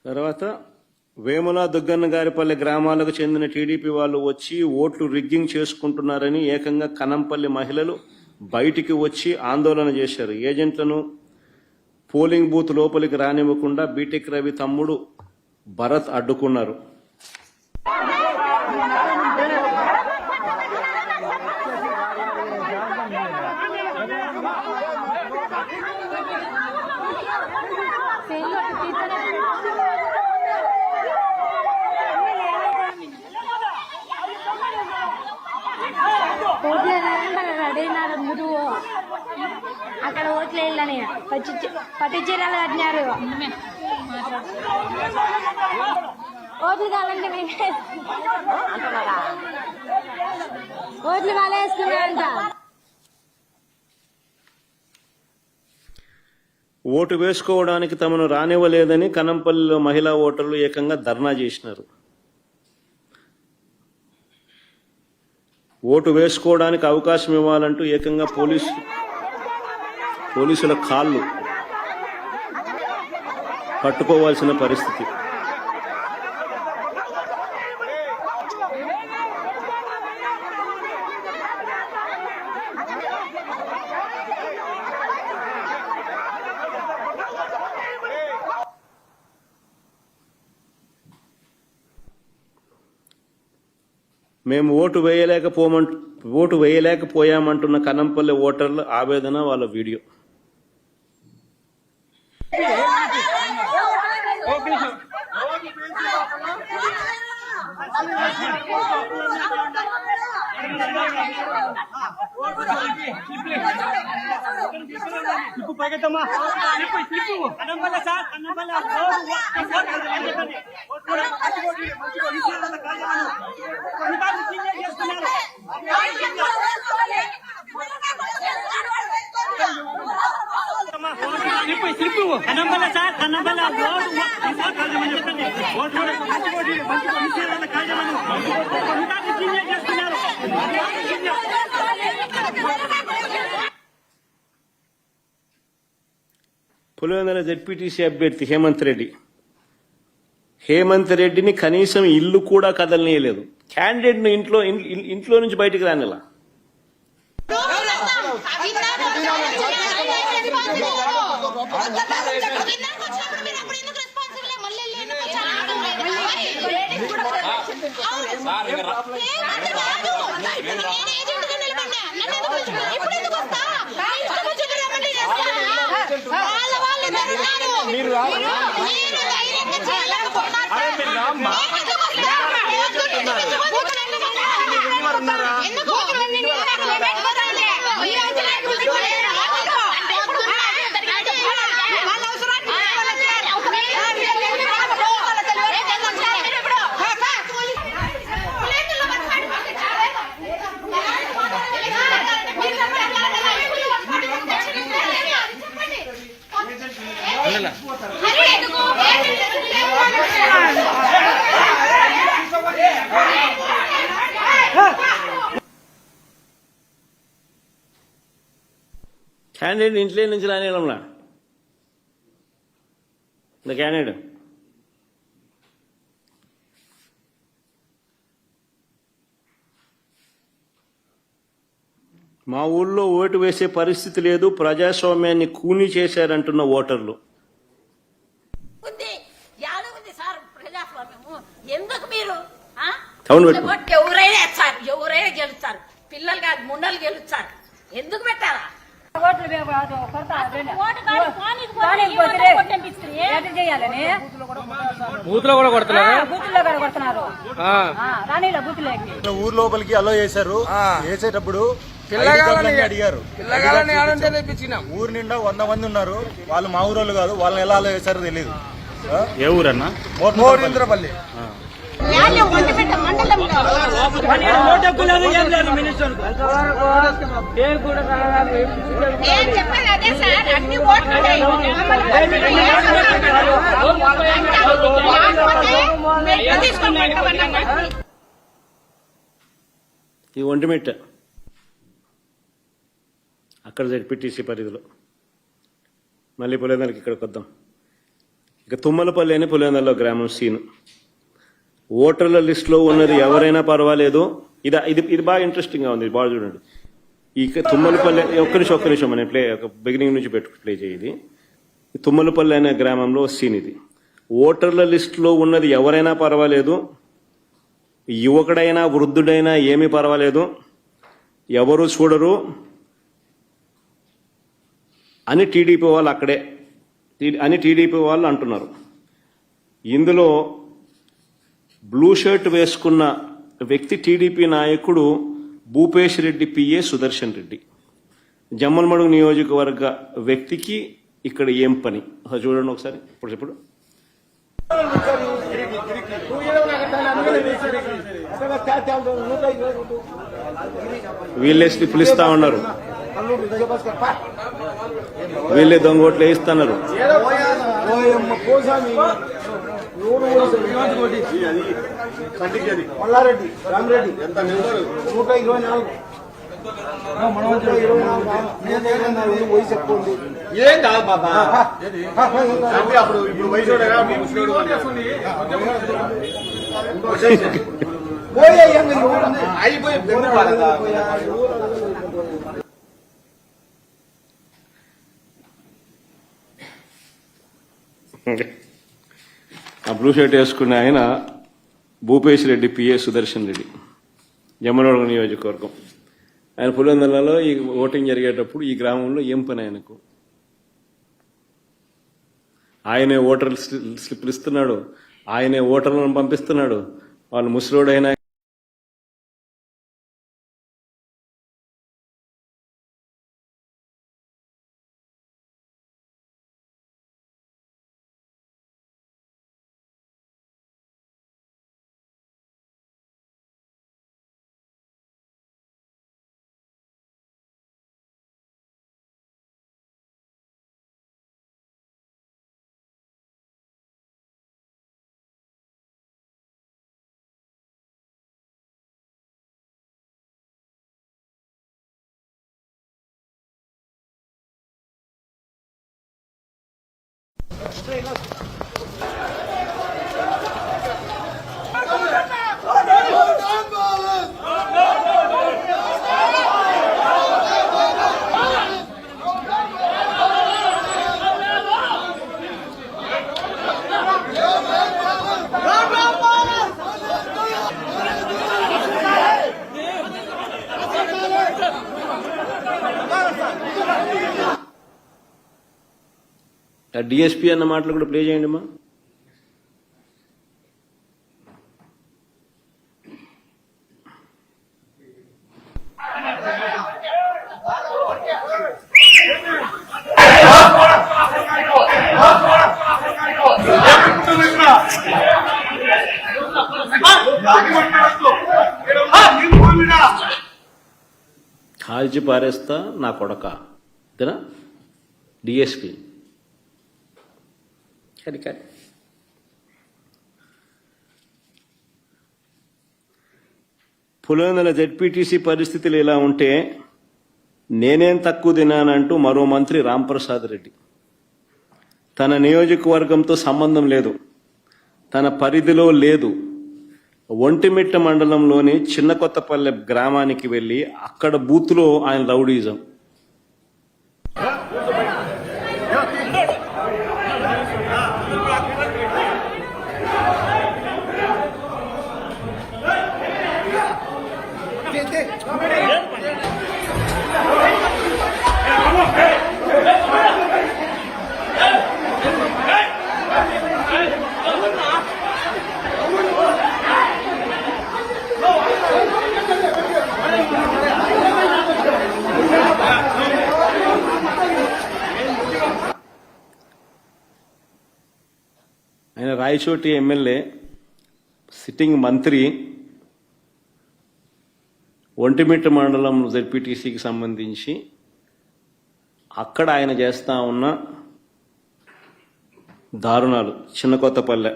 తర్వాత వేముల దుగ్గన్నగారిపల్లి గ్రామాలకు చెందిన టీడీపీ వాళ్ళు వచ్చి ఓట్లు రిగ్గింగ్ చేసుకుంటున్నారని ఏకంగా కనంపల్లి మహిళలు బయటికి వచ్చి ఆందోళన చేశారు. ఏజెంట్లను పోలింగ్ బూత్ లోపలికి రానివ్వకుండా బీటెక్ రవి తమ్ముడు భరత్ అడ్డుకున్నారు. ఓట్లు రెడీ అయినారు మీరు అక్కడ ఓట్లు వేయాలని పట్టు చీరలు కట్టినారు. ఓట్లు కావాలంటే మేమే ఓట్లు వాళ్ళే వేసుకున్నారంట. ఓటు వేసుకోవడానికి తమను రానివ్వలేదని కనంపల్లిలో మహిళా ఓటర్లు ఏకంగా ధర్నా చేసినారు. ఓటు వేసుకోవడానికి అవకాశం ఇవ్వాలంటూ ఏకంగా పోలీసుల కాళ్ళు పట్టుకోవాల్సిన పరిస్థితి. మేము ఓటు వేయలేకపోయామంటున్న కనంపల్లి ఓటర్ల ఆవేదన, వాళ్ళ వీడియో. పులివెందుల జెడ్పీటీసీ అభ్యర్థి హేమంత్ రెడ్డిని కనీసం ఇల్లు కూడా కదలనీయలేదు. క్యాండిడేట్ ను ఇంట్లో నుంచి బయటికి రానిలా. క్యాండిడేట్ ఇంట్లో నుంచి రానిలా క్యాండిడేట్ మా ఊళ్ళో ఓటు వేసే పరిస్థితి లేదు, ప్రజాస్వామ్యాన్ని కూని చేశారంటున్న ఓటర్లు. ఎందుకు మీరు ఎవరైనా గెలుస్తారు, పిల్లలు కాదు ముండలు గెలుస్తారు, ఎందుకు పెట్టారా? ఊరు లోపలికి అలో చేశారు. వేసేటప్పుడు అడిగారు. ఊరు నిండా 100 మంది ఉన్నారు. వాళ్ళు మా ఊరోళ్ళు కాదు. వాళ్ళని ఎలా అలో చేశారో తెలియదు. ఏ ఊరన్నా? మోరింద్రపల్లి. ఈ ఒంటిమిట్ట అక్కడ జెడ్పీటీసీ పరిధిలో. మళ్ళీ పులివెందులకి ఇక్కడికి వద్దాం. ఇక తుమ్మలపల్లి అని పులివెందులలో గ్రామం సీను. ఓటర్ల లిస్టులో ఉన్నది ఎవరైనా పర్వాలేదు. ఇది బాగా ఇంట్రెస్టింగ్గా ఉంది. బాగా చూడండి. ఇక తుమ్మలపల్లి ఒక్క నిమిషం మనం బిగినింగ్ నుంచి ప్లే చేయేది. తుమ్మలపల్లి అనే గ్రామంలో సీన్ ఇది. ఓటర్ల లిస్టులో ఉన్నది ఎవరైనా పర్వాలేదు, యువకుడైనా వృద్ధుడైనా ఏమీ పర్వాలేదు, ఎవరు చూడరు అని టీడీపీ వాళ్ళు అంటున్నారు. ఇందులో బ్లూ షర్ట్ వేసుకున్న వ్యక్తి టీడీపీ నాయకుడు భూపేష్ రెడ్డి పిఏ సుదర్శన్ రెడ్డి. జమ్మలమడుగు నియోజకవర్గ వ్యక్తికి ఇక్కడ ఏం పని చూడండి ఒకసారి. ఇప్పుడు వీళ్ళే స్లిప్లు ఇస్తా ఉన్నారు, వీళ్ళే దొంగోట్లు వేయిస్తున్నారు. మల్లారెడ్డి రామరెడ్డి 124 వయసు ఎక్కువ ఉంది. ఏం కాదు బాబా, అప్పుడు ఇప్పుడు వయసు అయిపోయి ఆ బ్లూ షర్ట్ వేసుకున్న ఆయన భూపేష్ రెడ్డి పిఏ సుదర్శన్ రెడ్డి, జమ్మలమడుగు నియోజకవర్గం. ఆయన పులివెందులలో ఈ ఓటింగ్ జరిగేటప్పుడు ఈ గ్రామంలో ఏం పని ఆయనకు? ఆయనే ఓటర్ స్లిప్లు ఇస్తున్నాడు, ఆయనే ఓటర్లను పంపిస్తున్నాడు. వాళ్ళు ముసలోడైనా డిఎస్పీ అన్న మాటలు కూడా ప్లే చేయండి అమ్మా. కాల్చి పారేస్తా నా కొడక, అంతేనా? డిఎస్పీ పులివెందుల జెడ్పీటీసీ పరిస్థితులు ఇలా ఉంటే నేనేం తక్కువ తినానంటూ మరో మంత్రి రాంప్రసాద్ రెడ్డి. తన నియోజకవర్గంతో సంబంధం లేదు, తన పరిధిలో లేదు. ఒంటిమిట్ట మండలంలోని చిన్న కొత్తపల్లె గ్రామానికి వెళ్లి అక్కడ బూత్లో ఆయన రౌడీజం. ఆయన రాయచోటి ఎమ్మెల్యే, సిట్టింగ్ మంత్రి, ఒంటిమిట్ట మండలం జెడ్పీటీసీకి సంబంధించి అక్కడ ఆయన చేస్తా ఉన్న దారుణాలు. చిన్న కొత్తపల్లెలో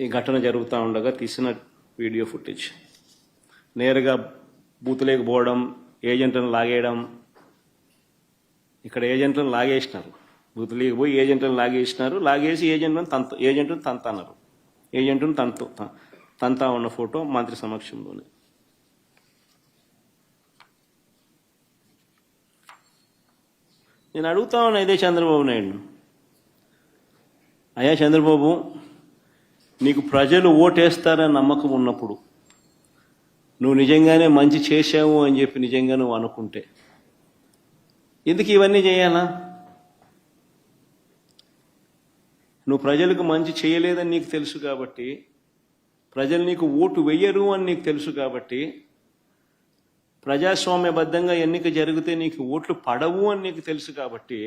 ఈ ఘటన జరుగుతూ ఉండగా తీసిన వీడియో ఫుటేజ్. నేరుగా బూతులేకి పోవడం, ఏజెంట్లను లాగేయడం. ఇక్కడ ఏజెంట్లను లాగేసినారు, బూతులేకి పోయి ఏజెంట్లను లాగేసినారు. లాగేసి ఏజెంట్ను తంతన్నారు. ఏజెంట్ను తంతా ఉన్న ఫోటో మంత్రి సమక్షంలోనే. నేను అడుగుతా ఉన్నా ఇదే చంద్రబాబు నాయుడు, అయ్యా చంద్రబాబు, నీకు ప్రజలు ఓటేస్తారని నమ్మకం ఉన్నప్పుడు, నువ్వు నిజంగానే మంచి చేశావు అని చెప్పి నిజంగా నువ్వు అనుకుంటే ఎందుకు ఇవన్నీ చేయాలా? నువ్వు ప్రజలకు మంచి చేయలేదని నీకు తెలుసు కాబట్టి, ప్రజలు నీకు ఓటు వెయ్యరు అని నీకు తెలుసు కాబట్టి ప్రజాస్వామ్యబద్ధంగా ఎన్నిక జరిగితే నీకు ఓట్లు పడవు అని నీకు తెలుసు కాబట్టి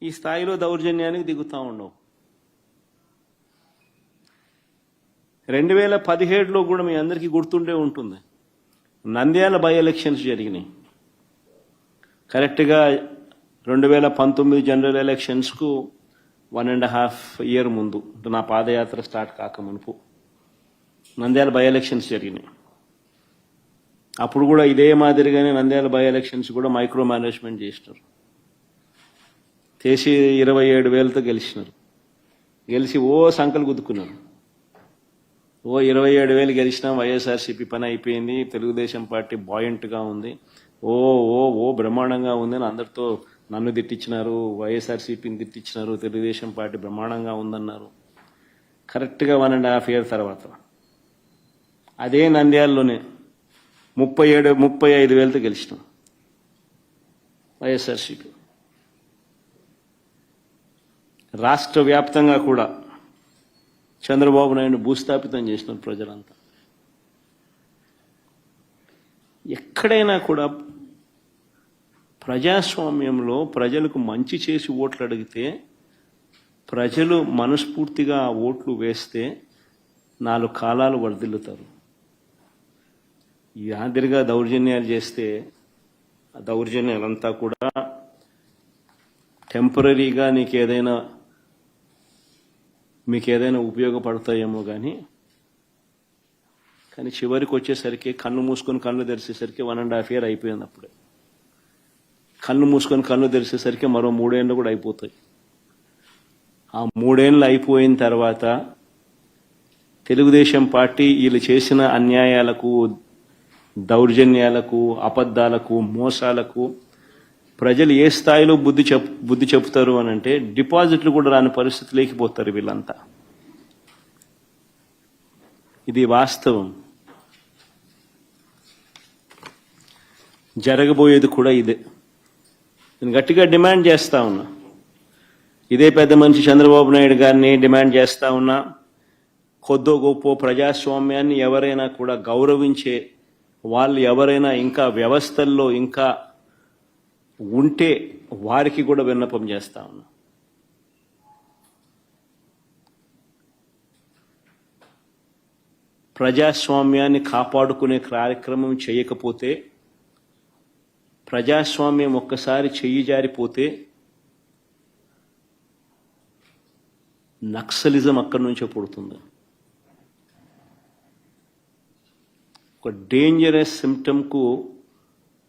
ఈ స్థాయిలో దౌర్జన్యానికి దిగుతూ ఉండవు. 2017లో కూడా మీ అందరికీ గుర్తుండే ఉంటుంది, నంద్యాల బై ఎలక్షన్స్ జరిగినాయి. కరెక్ట్గా 2019 జనరల్ ఎలక్షన్స్కు 1.5 year ముందు, నా పాదయాత్ర స్టార్ట్ కాక మునుపు నంద్యాల బై ఎలక్షన్స్ జరిగినాయి. అప్పుడు కూడా ఇదే మాదిరిగానే నంద్యాల బై ఎలక్షన్స్ కూడా మైక్రో మేనేజ్మెంట్ చేసినారు. చేసి 27,000తో గెలిచినారు. గెలిచి సంకలు గుద్దుకున్నారు. 27,000 గెలిచినా వైఎస్ఆర్సీపీ పని అయిపోయింది, తెలుగుదేశం పార్టీ బాయింట్గా ఉంది, బ్రహ్మాండంగా ఉంది అని అందరితో నన్ను తిట్టించినారు, వైఎస్ఆర్సీపీని తిట్టించినారు, తెలుగుదేశం పార్టీ బ్రహ్మాండంగా ఉందన్నారు. కరెక్ట్గా 1.5 year తర్వాత అదే నంద్యాలలోనే 35,000తో గెలిచినాం వైఎస్ఆర్సీపీ. రాష్ట్ర వ్యాప్తంగా కూడా చంద్రబాబు నాయుడు భూస్థాపితం చేసినారు ప్రజలంతా. ఎక్కడైనా కూడా ప్రజాస్వామ్యంలో ప్రజలకు మంచి చేసి ఓట్లు అడిగితే ప్రజలు మనస్ఫూర్తిగా ఆ ఓట్లు వేస్తే 4 కాలాలు వర్ధిల్లుతారు. ఈ మాదిరిగా దౌర్జన్యాలు చేస్తే ఆ దౌర్జన్యాలంతా కూడా టెంపరీగా మీకు ఏదైనా ఉపయోగపడతాయేమో కానీ చివరికి వచ్చేసరికి కన్ను మూసుకొని కళ్ళు తెరిచేసరికి 1.5 year అయిపోయింది. అప్పుడే కళ్ళు మూసుకొని కళ్ళు తెరిచేసరికి మరో 3 ఏళ్ళు కూడా అయిపోతాయి. ఆ 3 ఏళ్ళు అయిపోయిన తర్వాత తెలుగుదేశం పార్టీ వీళ్ళు చేసిన అన్యాయాలకు, దౌర్జన్యాలకు, అబద్ధాలకు, మోసాలకు ప్రజలు ఏ స్థాయిలో బుద్ధి చెప్తారు అని అంటే డిపాజిట్లు కూడా రాని పరిస్థితి లేకపోతారు వీళ్ళంతా. ఇది వాస్తవం. జరగబోయేది కూడా ఇదే. నేను గట్టిగా డిమాండ్ చేస్తా ఉన్నా, ఇదే పెద్ద మనిషి చంద్రబాబు నాయుడు గారిని డిమాండ్ చేస్తా ఉన్నా, కొద్దో గొప్ప ప్రజాస్వామ్యాన్ని ఎవరైనా కూడా గౌరవించే వాళ్ళు ఎవరైనా ఇంకా వ్యవస్థల్లో ఇంకా ఉంటే వారికి కూడా విన్నపం చేస్తా ఉన్నా. ప్రజాస్వామ్యాన్ని కాపాడుకునే కార్యక్రమం చేయకపోతే, ప్రజాస్వామ్యం ఒక్కసారి చెయ్యి జారిపోతే నక్సలిజం అక్కడి నుంచే పుడుతుంది. ఒక డేంజరస్ సిమ్టమ్కు,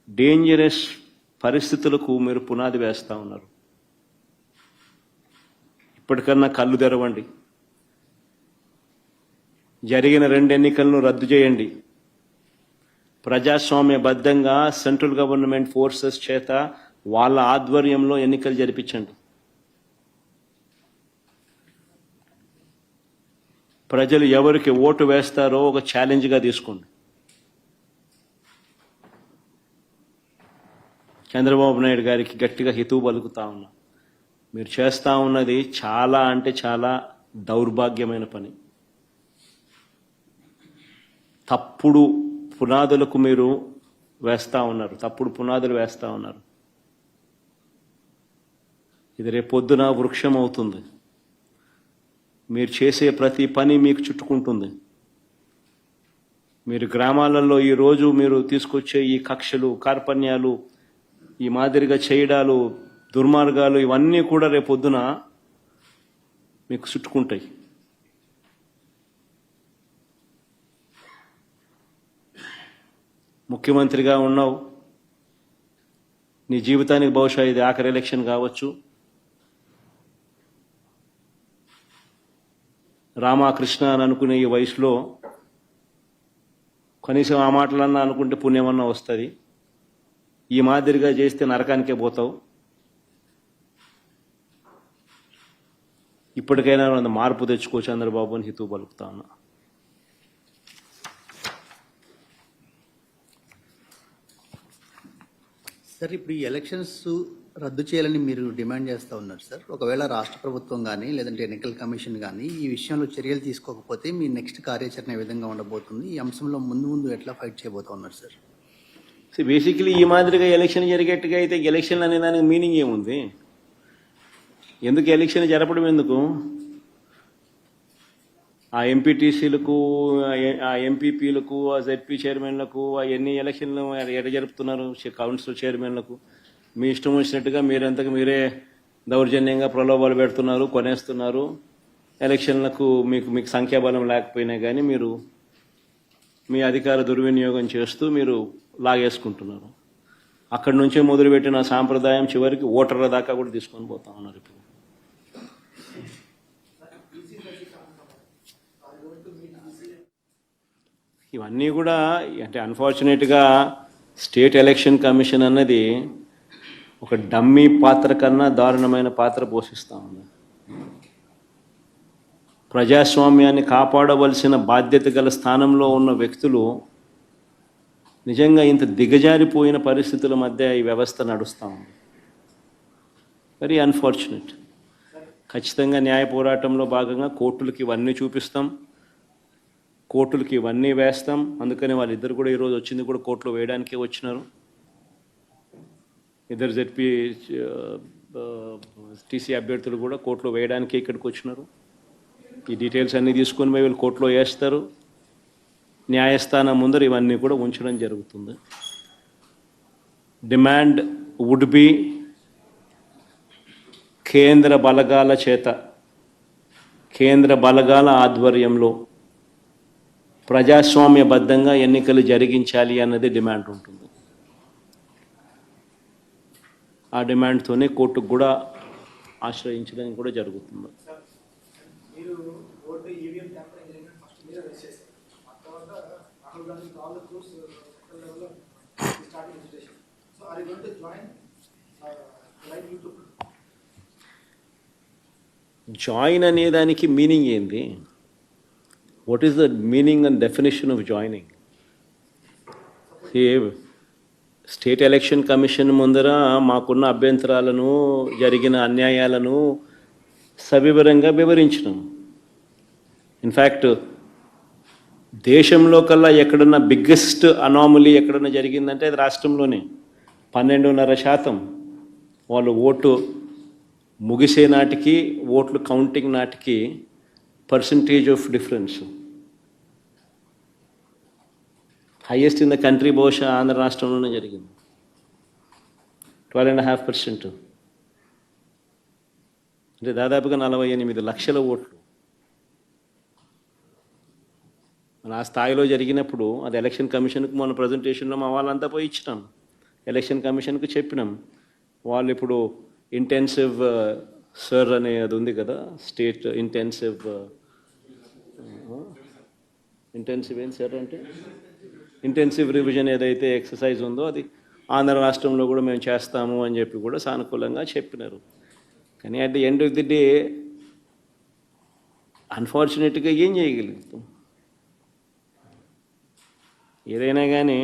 డేంజరస్ పరిస్థితులకు మీరు పునాది వేస్తా ఉన్నారు. ఇప్పటికన్నా కళ్ళు తెరవండి. జరిగిన 2 ఎన్నికలను రద్దు చేయండి. ప్రజాస్వామ్యబద్ధంగా సెంట్రల్ గవర్నమెంట్ ఫోర్సెస్ చేత వాళ్ళ ఆధ్వర్యంలో ఎన్నికలు జరిపించండి. ప్రజలు ఎవరికి ఓటు వేస్తారో ఒక ఛాలెంజ్గా తీసుకోండి. చంద్రబాబు నాయుడు గారికి గట్టిగా హితవు పలుకుతా ఉన్నా, మీరు చేస్తా ఉన్నది చాలా అంటే చాలా దౌర్భాగ్యమైన పని. తప్పుడు పునాదులకు మీరు వేస్తా ఉన్నారు, తప్పుడు పునాదులు వేస్తా ఉన్నారు. ఇది రేపొద్దున వృక్షం అవుతుంది. మీరు చేసే ప్రతి పని మీకు చుట్టుకుంటుంది. మీరు గ్రామాలలో ఈరోజు మీరు తీసుకొచ్చే ఈ కక్షలు, కార్పణ్యాలు, ఈ మాదిరిగా చేయడాలు, దుర్మార్గాలు ఇవన్నీ కూడా రేపొద్దున మీకు చుట్టుకుంటాయి. ముఖ్యమంత్రిగా ఉన్నావు, నీ జీవితానికి బహుశా ఇది ఆఖరి ఎలక్షన్ కావచ్చు. రామకృష్ణ అని అనుకునే ఈ వయసులో కనీసం ఆ మాటలన్నా అనుకుంటే పుణ్యమన్నా వస్తుంది. ఈ మాదిరిగా చేస్తే నరకానికే పోతావు. ఇప్పటికైనా మార్పు తెచ్చుకో చంద్రబాబు అని హితవు పలుకుతా ఉన్నా. సార్ ఇప్పుడు ఈ ఎలక్షన్స్ రద్దు చేయాలని మీరు డిమాండ్ చేస్తూ ఉన్నారు సార్. ఒకవేళ రాష్ట్ర ప్రభుత్వం కానీ లేదంటే ఎన్నికల కమిషన్ కానీ ఈ విషయంలో చర్యలు తీసుకోకపోతే మీ నెక్స్ట్ కార్యాచరణ ఏ విధంగా ఉండబోతుంది? ఈ అంశంలో ముందు ఎట్లా ఫైట్ చేయబోతా ఉన్నారు సార్? బేసికలీ ఈ మాదిరిగా ఎలక్షన్ జరిగేట్టుగా అయితే ఎలక్షన్ అనే దానికి మీనింగ్ ఏముంది? ఎందుకు ఎలక్షన్ జరపడం ఎందుకు? ఆ ఎంపీటీసీలకు, ఆ ఎంపీపీలకు, ఆ జెడ్పీ చైర్మన్లకు ఎన్ని ఎలక్షన్లు ఎట జరుపుతున్నారు? కౌన్సిల్ చైర్మన్లకు మీ ఇష్టం వచ్చినట్టుగా మీరంతకు మీరే దౌర్జన్యంగా ప్రలోభాలు పెడుతున్నారు, కొనేస్తున్నారు. ఎలక్షన్లకు మీకు సంఖ్యాబలం లేకపోయినా కానీ మీరు మీ అధికార దుర్వినియోగం చేస్తూ మీరు లాగేసుకుంటున్నారు. అక్కడి నుంచే మొదలుపెట్టిన సాంప్రదాయం చివరికి ఓటర్ల దాకా కూడా తీసుకొని పోతా ఉన్నారు. ఇప్పుడు ఇవన్నీ కూడా అంటే అన్ఫార్చునేట్గా స్టేట్ ఎలక్షన్ కమిషన్ అన్నది ఒక డమ్మీ పాత్ర కన్నా దారుణమైన పాత్ర పోషిస్తూ ఉంది. ప్రజాస్వామ్యాన్ని కాపాడవలసిన బాధ్యత గల స్థానంలో ఉన్న వ్యక్తులు నిజంగా ఇంత దిగజారిపోయిన పరిస్థితుల మధ్య ఈ వ్యవస్థ నడుస్తూ ఉంది. Very unfortunate. ఖచ్చితంగా న్యాయ పోరాటంలో భాగంగా కోర్టులకి ఇవన్నీ చూపిస్తాం, కోర్టులకి ఇవన్నీ వేస్తాం. అందుకని వాళ్ళిద్దరు కూడా ఈరోజు వచ్చింది కూడా కోర్టులో వేయడానికే వచ్చినారు. ఇద్దరు జెడ్పీ టీసీ అభ్యర్థులు కూడా కోర్టులో వేయడానికే ఇక్కడికి వచ్చినారు. ఈ డీటెయిల్స్ అన్నీ తీసుకొని పోయి వీళ్ళు కోర్టులో వేస్తారు. న్యాయస్థానం ముందర ఇవన్నీ కూడా ఉంచడం జరుగుతుంది. డిమాండ్ వుడ్ బి కేంద్ర బలగాల చేత, కేంద్ర బలగాల ఆధ్వర్యంలో ప్రజాస్వామ్యబద్ధంగా ఎన్నికలు జరిగించాలి అన్నది డిమాండ్ ఉంటుంది. ఆ డిమాండ్తోనే కోర్టుకు కూడా ఆశ్రయించడం కూడా జరుగుతుంది. జాయిన్ అనే దానికి మీనింగ్ ఏంది? What is the meaning and definition of joining? State election commission ముందర మాకున్న అభ్యంతరాలను, జరిగిన అన్యాయాలను సవివరంగా వివరించినాం. ఇన్ఫ్యాక్ట్ దేశంలో కల్లా ఎక్కడన్నా బిగ్గెస్ట్ అనామలీ ఎక్కడన్నా జరిగిందంటే అది రాష్ట్రంలోనే. 12.5% వాళ్ళు ఓటు ముగిసే నాటికి, ఓట్లు కౌంటింగ్ నాటికి percentage of difference highest in the country బహుశా ఆంధ్ర రాష్ట్రంలోనే జరిగింది. 12.5%. అంటే దాదాపుగా 48 లక్షల ఓట్లు. మన ఆ స్థాయిలో జరిగినప్పుడు అది ఎలక్షన్ కమిషన్కు మన ప్రజెంటేషన్లో మా వాళ్ళంతా పోయి ఇచ్చినాం. ఎలక్షన్ కమిషన్కు చెప్పినాం. వాళ్ళు ఇప్పుడు ఇంటెన్సివ్ సర్ అనే అది ఉంది కదా, స్టేట్ ఇంటెన్సివ్ ఏంటి సార్ అంటే ఇంటెన్సివ్ రివిజన్ ఏదైతే ఎక్సర్సైజ్ ఉందో అది ఆంధ్ర రాష్ట్రంలో కూడా మేము చేస్తాము అని చెప్పి కూడా సానుకూలంగా చెప్పినారు. కానీ at the end of the day అన్ఫార్చునేట్గా ఏం చేయగలుగుతాం? ఏదైనా కానీ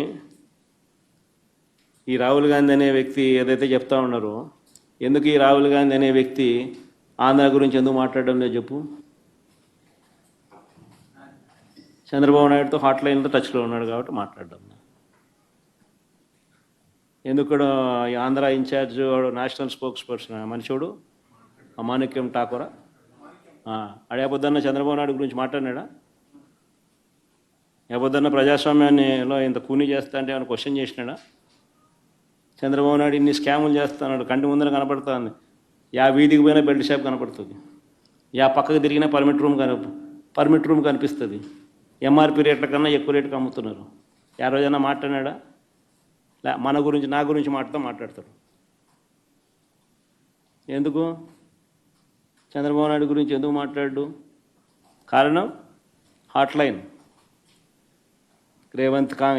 ఈ రాహుల్ గాంధీ అనే వ్యక్తి ఏదైతే చెప్తా ఉన్నారో, ఎందుకు ఈ రాహుల్ గాంధీ అనే వ్యక్తి ఆంధ్ర గురించి ఎందుకు మాట్లాడడం లేదు చెప్పు? చంద్రబాబు నాయుడుతో హాట్లైన్లో టచ్లో ఉన్నాడు కాబట్టి మాట్లాడడం. ఎందుకు Andhra in-charge national spokesperson మనిషోడు అమాణిక్యం ఠాకూరా అడేపొద్దన్న చంద్రబాబు నాయుడు గురించి మాట్లాడినాడా? ఏపొద్దన్న ప్రజాస్వామ్యాన్నిలో ఇంత కూనీ చేస్తా అంటే ఏమైనా క్వశ్చన్ చేసినాడా? చంద్రబాబు నాయుడు ఇన్ని స్కాములు చేస్తున్నాడు, కంటి ముందర కనపడుతుంది. యా వీధికి పోయినా బెల్ట్ షాప్ కనపడుతుంది, యా పక్కకు తిరిగినా పర్మిట్ రూమ్ కనిపిస్తుంది. ఎంఆర్పి రేట్ల కన్నా ఎక్కువ రేటుకి అమ్ముతున్నారు. ఆ రోజైనా మాట్లాడినాడా? మన గురించి, నా గురించి మాట్లాడతారు. ఎందుకు చంద్రబాబు నాయుడు గురించి ఎందుకు మాట్లాడు? కారణం హాట్లైన్.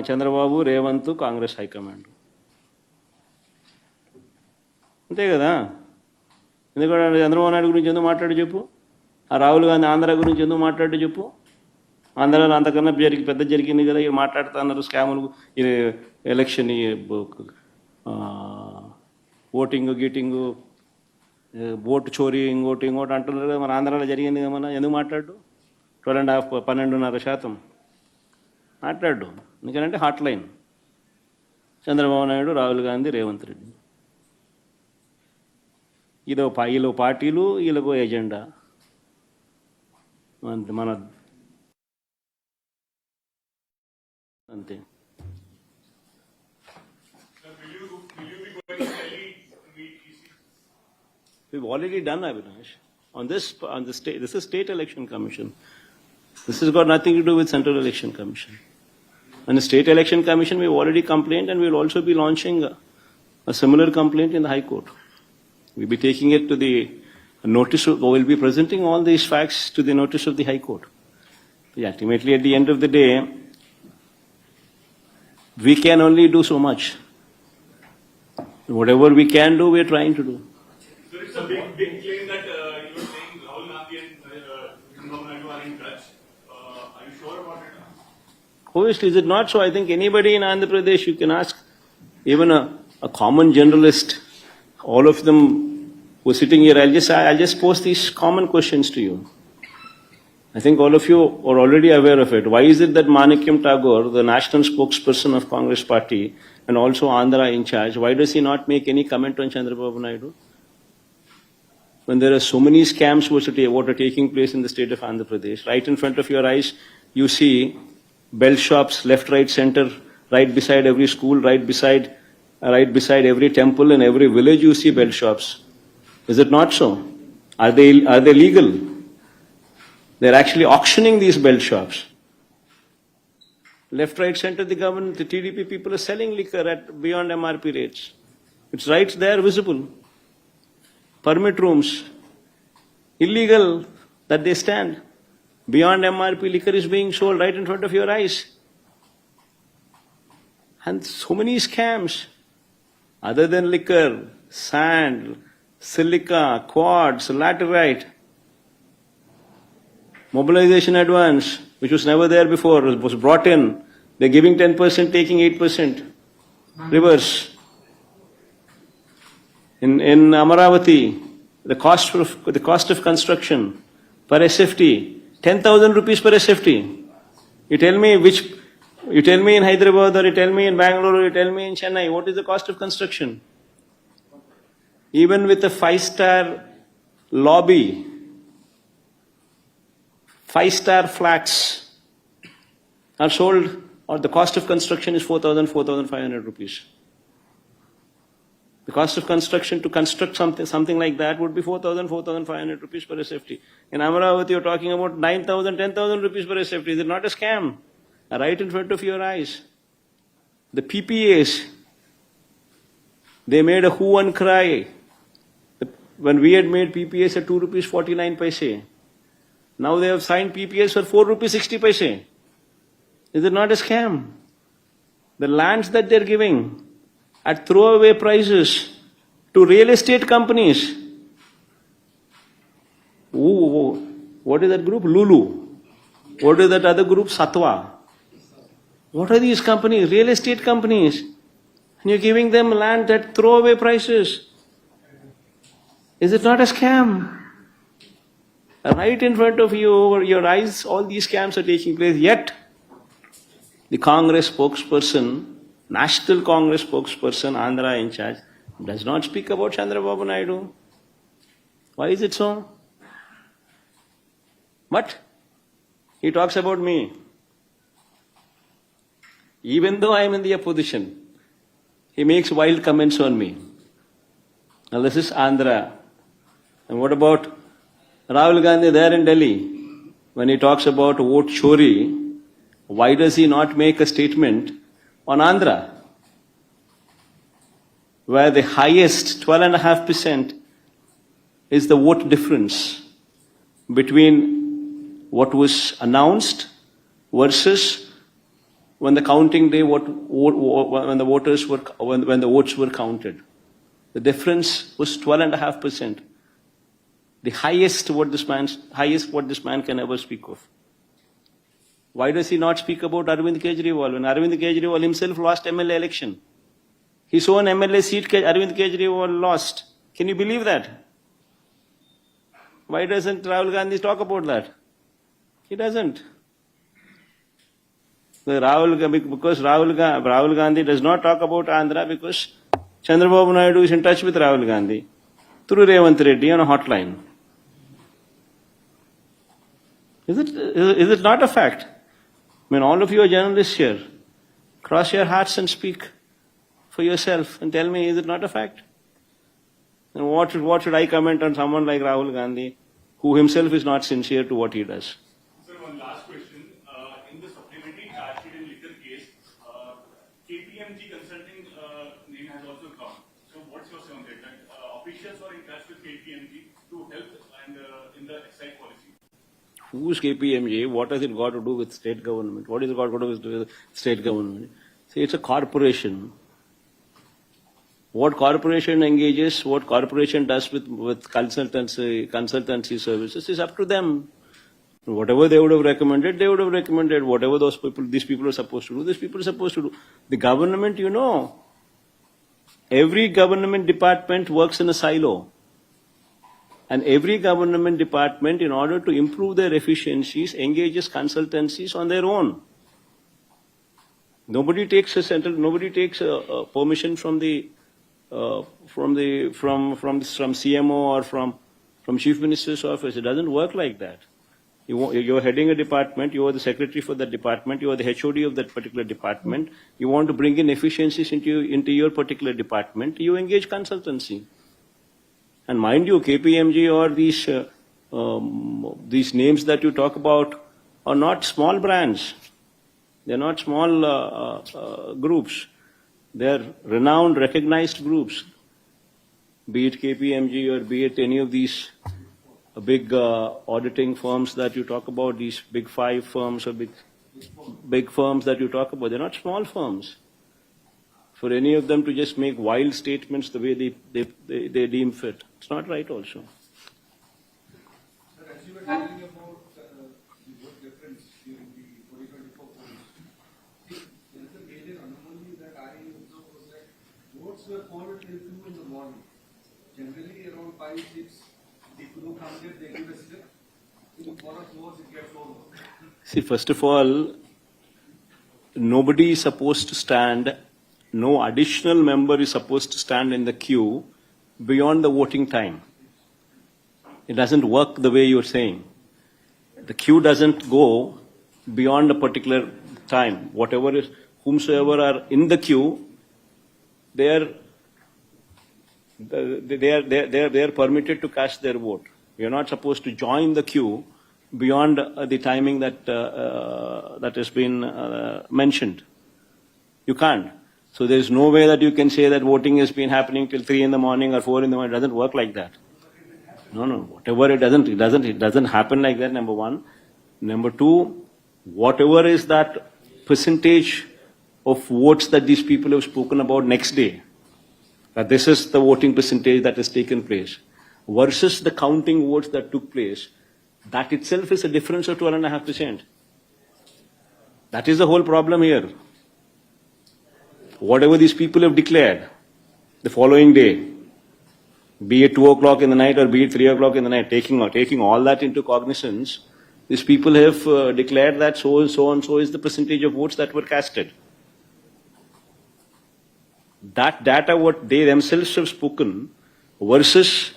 చంద్రబాబు, రేవంత్, కాంగ్రెస్ హైకమాండ్. అంతే కదా. ఎందుకంటే చంద్రబాబు నాయుడు గురించి ఎందుకు మాట్లాడు చెప్పు? ఆ రాహుల్ గాంధీ ఆంధ్ర గురించి ఎందుకు మాట్లాడు చెప్పు? ఆంధ్రాలో అంతకన్నా పెద్ద జరిగింది కదా, ఇవి మాట్లాడుతున్నారు స్కాములు, ఎలక్షన్ ఓటింగ్ గీటింగు ఓటు చోరీ ఇంకోటి అంటున్నారు కదా, మన ఆంధ్రాలో జరిగింది కదా, మన ఎందుకు మాట్లాడు 12.5 12.5% మాట్లాడు. ఎందుకంటే హాట్ లైన్ చంద్రబాబు నాయుడు, రాహుల్ గాంధీ, రేవంత్ రెడ్డి. వీళ్ళు పార్టీలు, వీళ్ళకు ఎజెండా. మన అంతే. We've already done, Avinash. On the state, this is State Election Commission. This has got nothing to do with Central Election Commission. And the State Election Commission, we've already complained, and we'll also be launching a similar complaint in the High Court. We'll be taking it to the notice, we'll be presenting all these facts to the notice of the High Court. Ultimately, at the end of the day, we can only do so much. Whatever we can do, we're trying to do. So it's a big claim that you're saying Rahul Gandhi and Chandrababu Naidu are in touch. Are you sure about it? Obviously, is it not so? I think anybody in Andhra Pradesh, you can ask, even a common generalist, all of them who are sitting here, I'll just pose these common questions to you. I think all of you are already aware of it. Why is it that Manikyam Tagore, the national spokesperson of Congress party and also Andhra in charge, why does he not make any comment on Chandrababu Naidu? When there are so many scams what are taking place in the state of Andhra Pradesh, right in front of your eyes, you see belt shops, left, right, center, right beside every school, right beside every temple, in every village you see belt shops. Is it not so? Are they legal? They're actually auctioning these belt shops. Left, right, center, the government, the TDP people are selling liquor at beyond MRP rates. It's right there, visible. Permit rooms, illegal that they stand. Beyond MRP liquor is being sold right in front of your eyes. And so many scams. Other than liquor, sand, silica, quartz, laterite, mobilization advance, which was never there before, was brought in. They're giving 10%, taking 8%. Reverse. In Amaravati, the cost of construction per SFT, 10,000 rupees per SFT. You tell me in Hyderabad, or you tell me in Bangalore, or you tell me in Chennai, what is the cost of construction? Even with a 5-star lobby, 5-star flats are sold, or the cost of construction is 4,500 rupees. The cost of construction to construct something like that would be 4,500 rupees per SFT. In Amaravati, you're talking about 9,000, 10,000 rupees per SFT. Is it not a scam? Right in front of your eyes. The PPAs, they made a hue and cry. When we had made PPAs at 2 rupees 49 paise. Now they have signed PPAs for 4 rupees 60 paise. Is it not a scam? The lands that they're giving at throwaway prices to real estate companies. Ooh, what is that group? Lulu. What is that other group? Satwa. What are these companies? Real estate companies. And you're giving them land at throwaway prices. Is it not a scam? Right in front of you, over your eyes, all these scams are taking place. Yet, the Congress spokesperson, National Congress spokesperson, Andhra in charge, does not speak about Chandrababu Naidu. Why is it so? But he talks about me. Even though I am in the opposition, he makes wild comments on me. Now this is Andhra. And what about Rahul Gandhi there in Delhi? When he talks about vote chori, why does he not make a statement on Andhra, where the highest 12.5% is the vote difference between what was announced versus when the counting day, when the votes were counted. The difference was 12.5%. The highest what this man can ever speak of. Why does he not speak about Arvind Kejriwal? When Arvind Kejriwal himself lost MLA election, His own MLA seat, Arvind Kejriwal lost. Can you believe that? Why doesn't Rahul Gandhi talk about that? He doesn't. Because Rahul Gandhi does not talk about Andhra because Chandrababu Naidu is in touch with Rahul Gandhi through Revant Reddy on a hotline. Is it not a fact? I mean, all of you are journalists here. Cross your hearts and speak for yourself and tell me, is it not a fact? And what should I comment on someone like Rahul Gandhi, who himself is not sincere to what he does? Sir, one last question. In the supplementary charge sheet in liquor case, KPMG Consulting name has also come. So what's your say on that? That officials were in touch with KPMG to help and in the excise policy. Who's KPMG? What has it got to do with state government? What is it got to do with state government? See, it's a corporation. What corporation engages, what corporation does with consultancy services is up to them. Whatever they would have recommended, they would have recommended. Whatever these people are supposed to do, these people are supposed to do. The government, every government department works in a silo. And every government department, in order to improve their efficiencies, engages consultancies on their own. Nobody takes permission from CMO or from Chief Minister's office. It doesn't work like that. You're heading a department. You are the secretary for that department. You are the HOD of that particular department. You want to bring in efficiencies into your particular department. You engage consultancy. And mind you, KPMG or these names that you talk about are not small brands. They're not small groups. They're renowned, recognized groups. Be it KPMG or be it any of these big auditing firms that you talk about, these big 5 firms or big firms that you talk about, they're not small firms. For any of them to just make wild statements the way they deem fit, it's not right also. Sir, as you were telling about the vote difference during the 2024 polls, there is a major anomaly that I observed was that votes were polled till 2 in the morning. Generally around 5, 6, people who come here, they give a slip. In 1 or 2 hours, it gets over. See, first of all, nobody is supposed to stand, no additional member is supposed to stand in the queue beyond the voting time. It doesn't work the way you're saying. The queue doesn't go beyond a particular time. Whomsoever are in the queue, they are permitted to cast their vote. You're not supposed to join the queue beyond the timing that has been mentioned. You can't. So there is no way that you can say that voting has been happening till 3 in the morning or 4 in the morning. It doesn't work like that. No. Whatever it doesn't happen like that, number one. Number two, whatever is that percentage of votes that these people have spoken about next day, that this is the voting percentage that has taken place, versus the counting votes that took place, that itself is a difference of 12.5%. That is the whole problem here. Whatever these people have declared the following day, be it 2 o'clock in the night or be it 3 o'clock in the night, taking all that into cognizance, these people have declared that so and so is the percentage of votes that were casted. That data, what they themselves have spoken, versus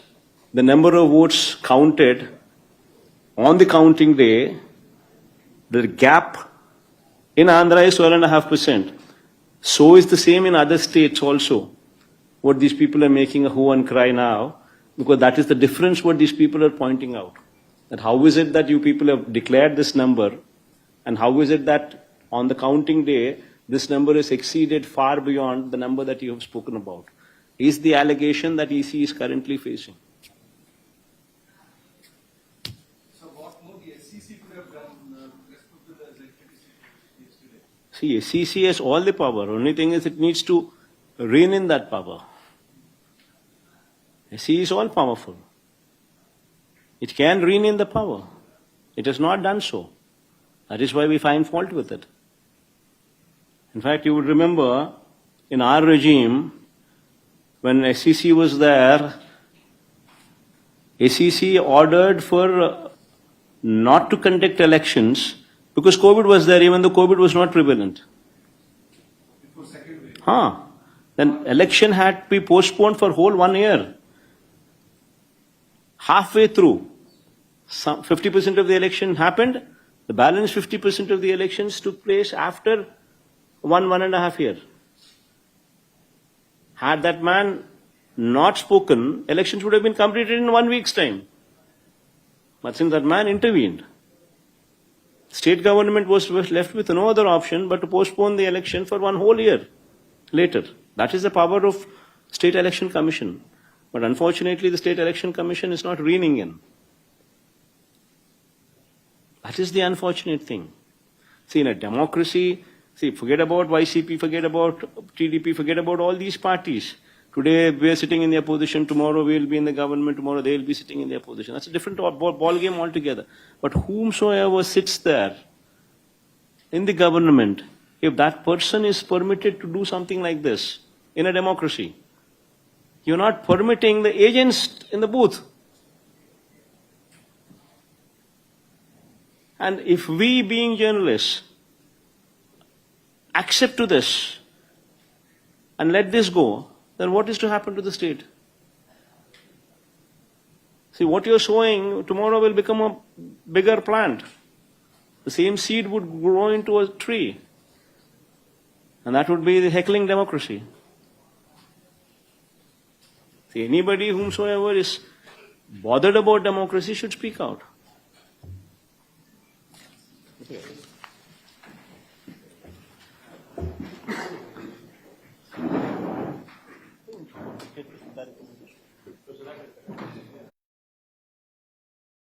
the number of votes counted on the counting day, the gap in Andhra is 12.5%. So is the same in other states also. What these people are making a hue and cry now, because that is the difference what these people are pointing out. That how is it that you people have declared this number, and how is it that on the counting day, this number is exceeded far beyond the number that you have spoken about, is the allegation that EC is currently facing. So what more the SEC could have done with respect to the electricity yesterday? See, SEC has all the power. Only thing is it needs to rein in that power. SEC is all powerful. It can rein in the power. It has not done so. That is why we find fault with it. In fact, you would remember in our regime, when SEC was there, SEC ordered for not to conduct elections because COVID was there, even though COVID was not prevalent. Then election had to be postponed for whole 1 year. Halfway through, 50% of the election happened. The balance 50% of the elections took place after 1.5 years. Had that man not spoken, elections would have been completed in 1 week's time. But since that man intervened, state government was left with no other option but to postpone the election for 1 whole year later. That is the power of State Election Commission. But unfortunately, the State Election Commission is not reining in. That is the unfortunate thing. See, in a democracy, forget about YCP, forget about TDP, forget about all these parties. Today we are sitting in the opposition, tomorrow we will be in the government, tomorrow they will be sitting in the opposition. That's a different ball game altogether. But whomsoever sits there in the government, if that person is permitted to do something like this in a democracy, you're not permitting the agents in the booth. And if we, being journalists, accept to this and let this go, then what is to happen to the state? See, what you're sowing tomorrow will become a bigger plant. The same seed would grow into a tree. And that would be the heckling democracy. See, anybody whomsoever is bothered about democracy should speak out.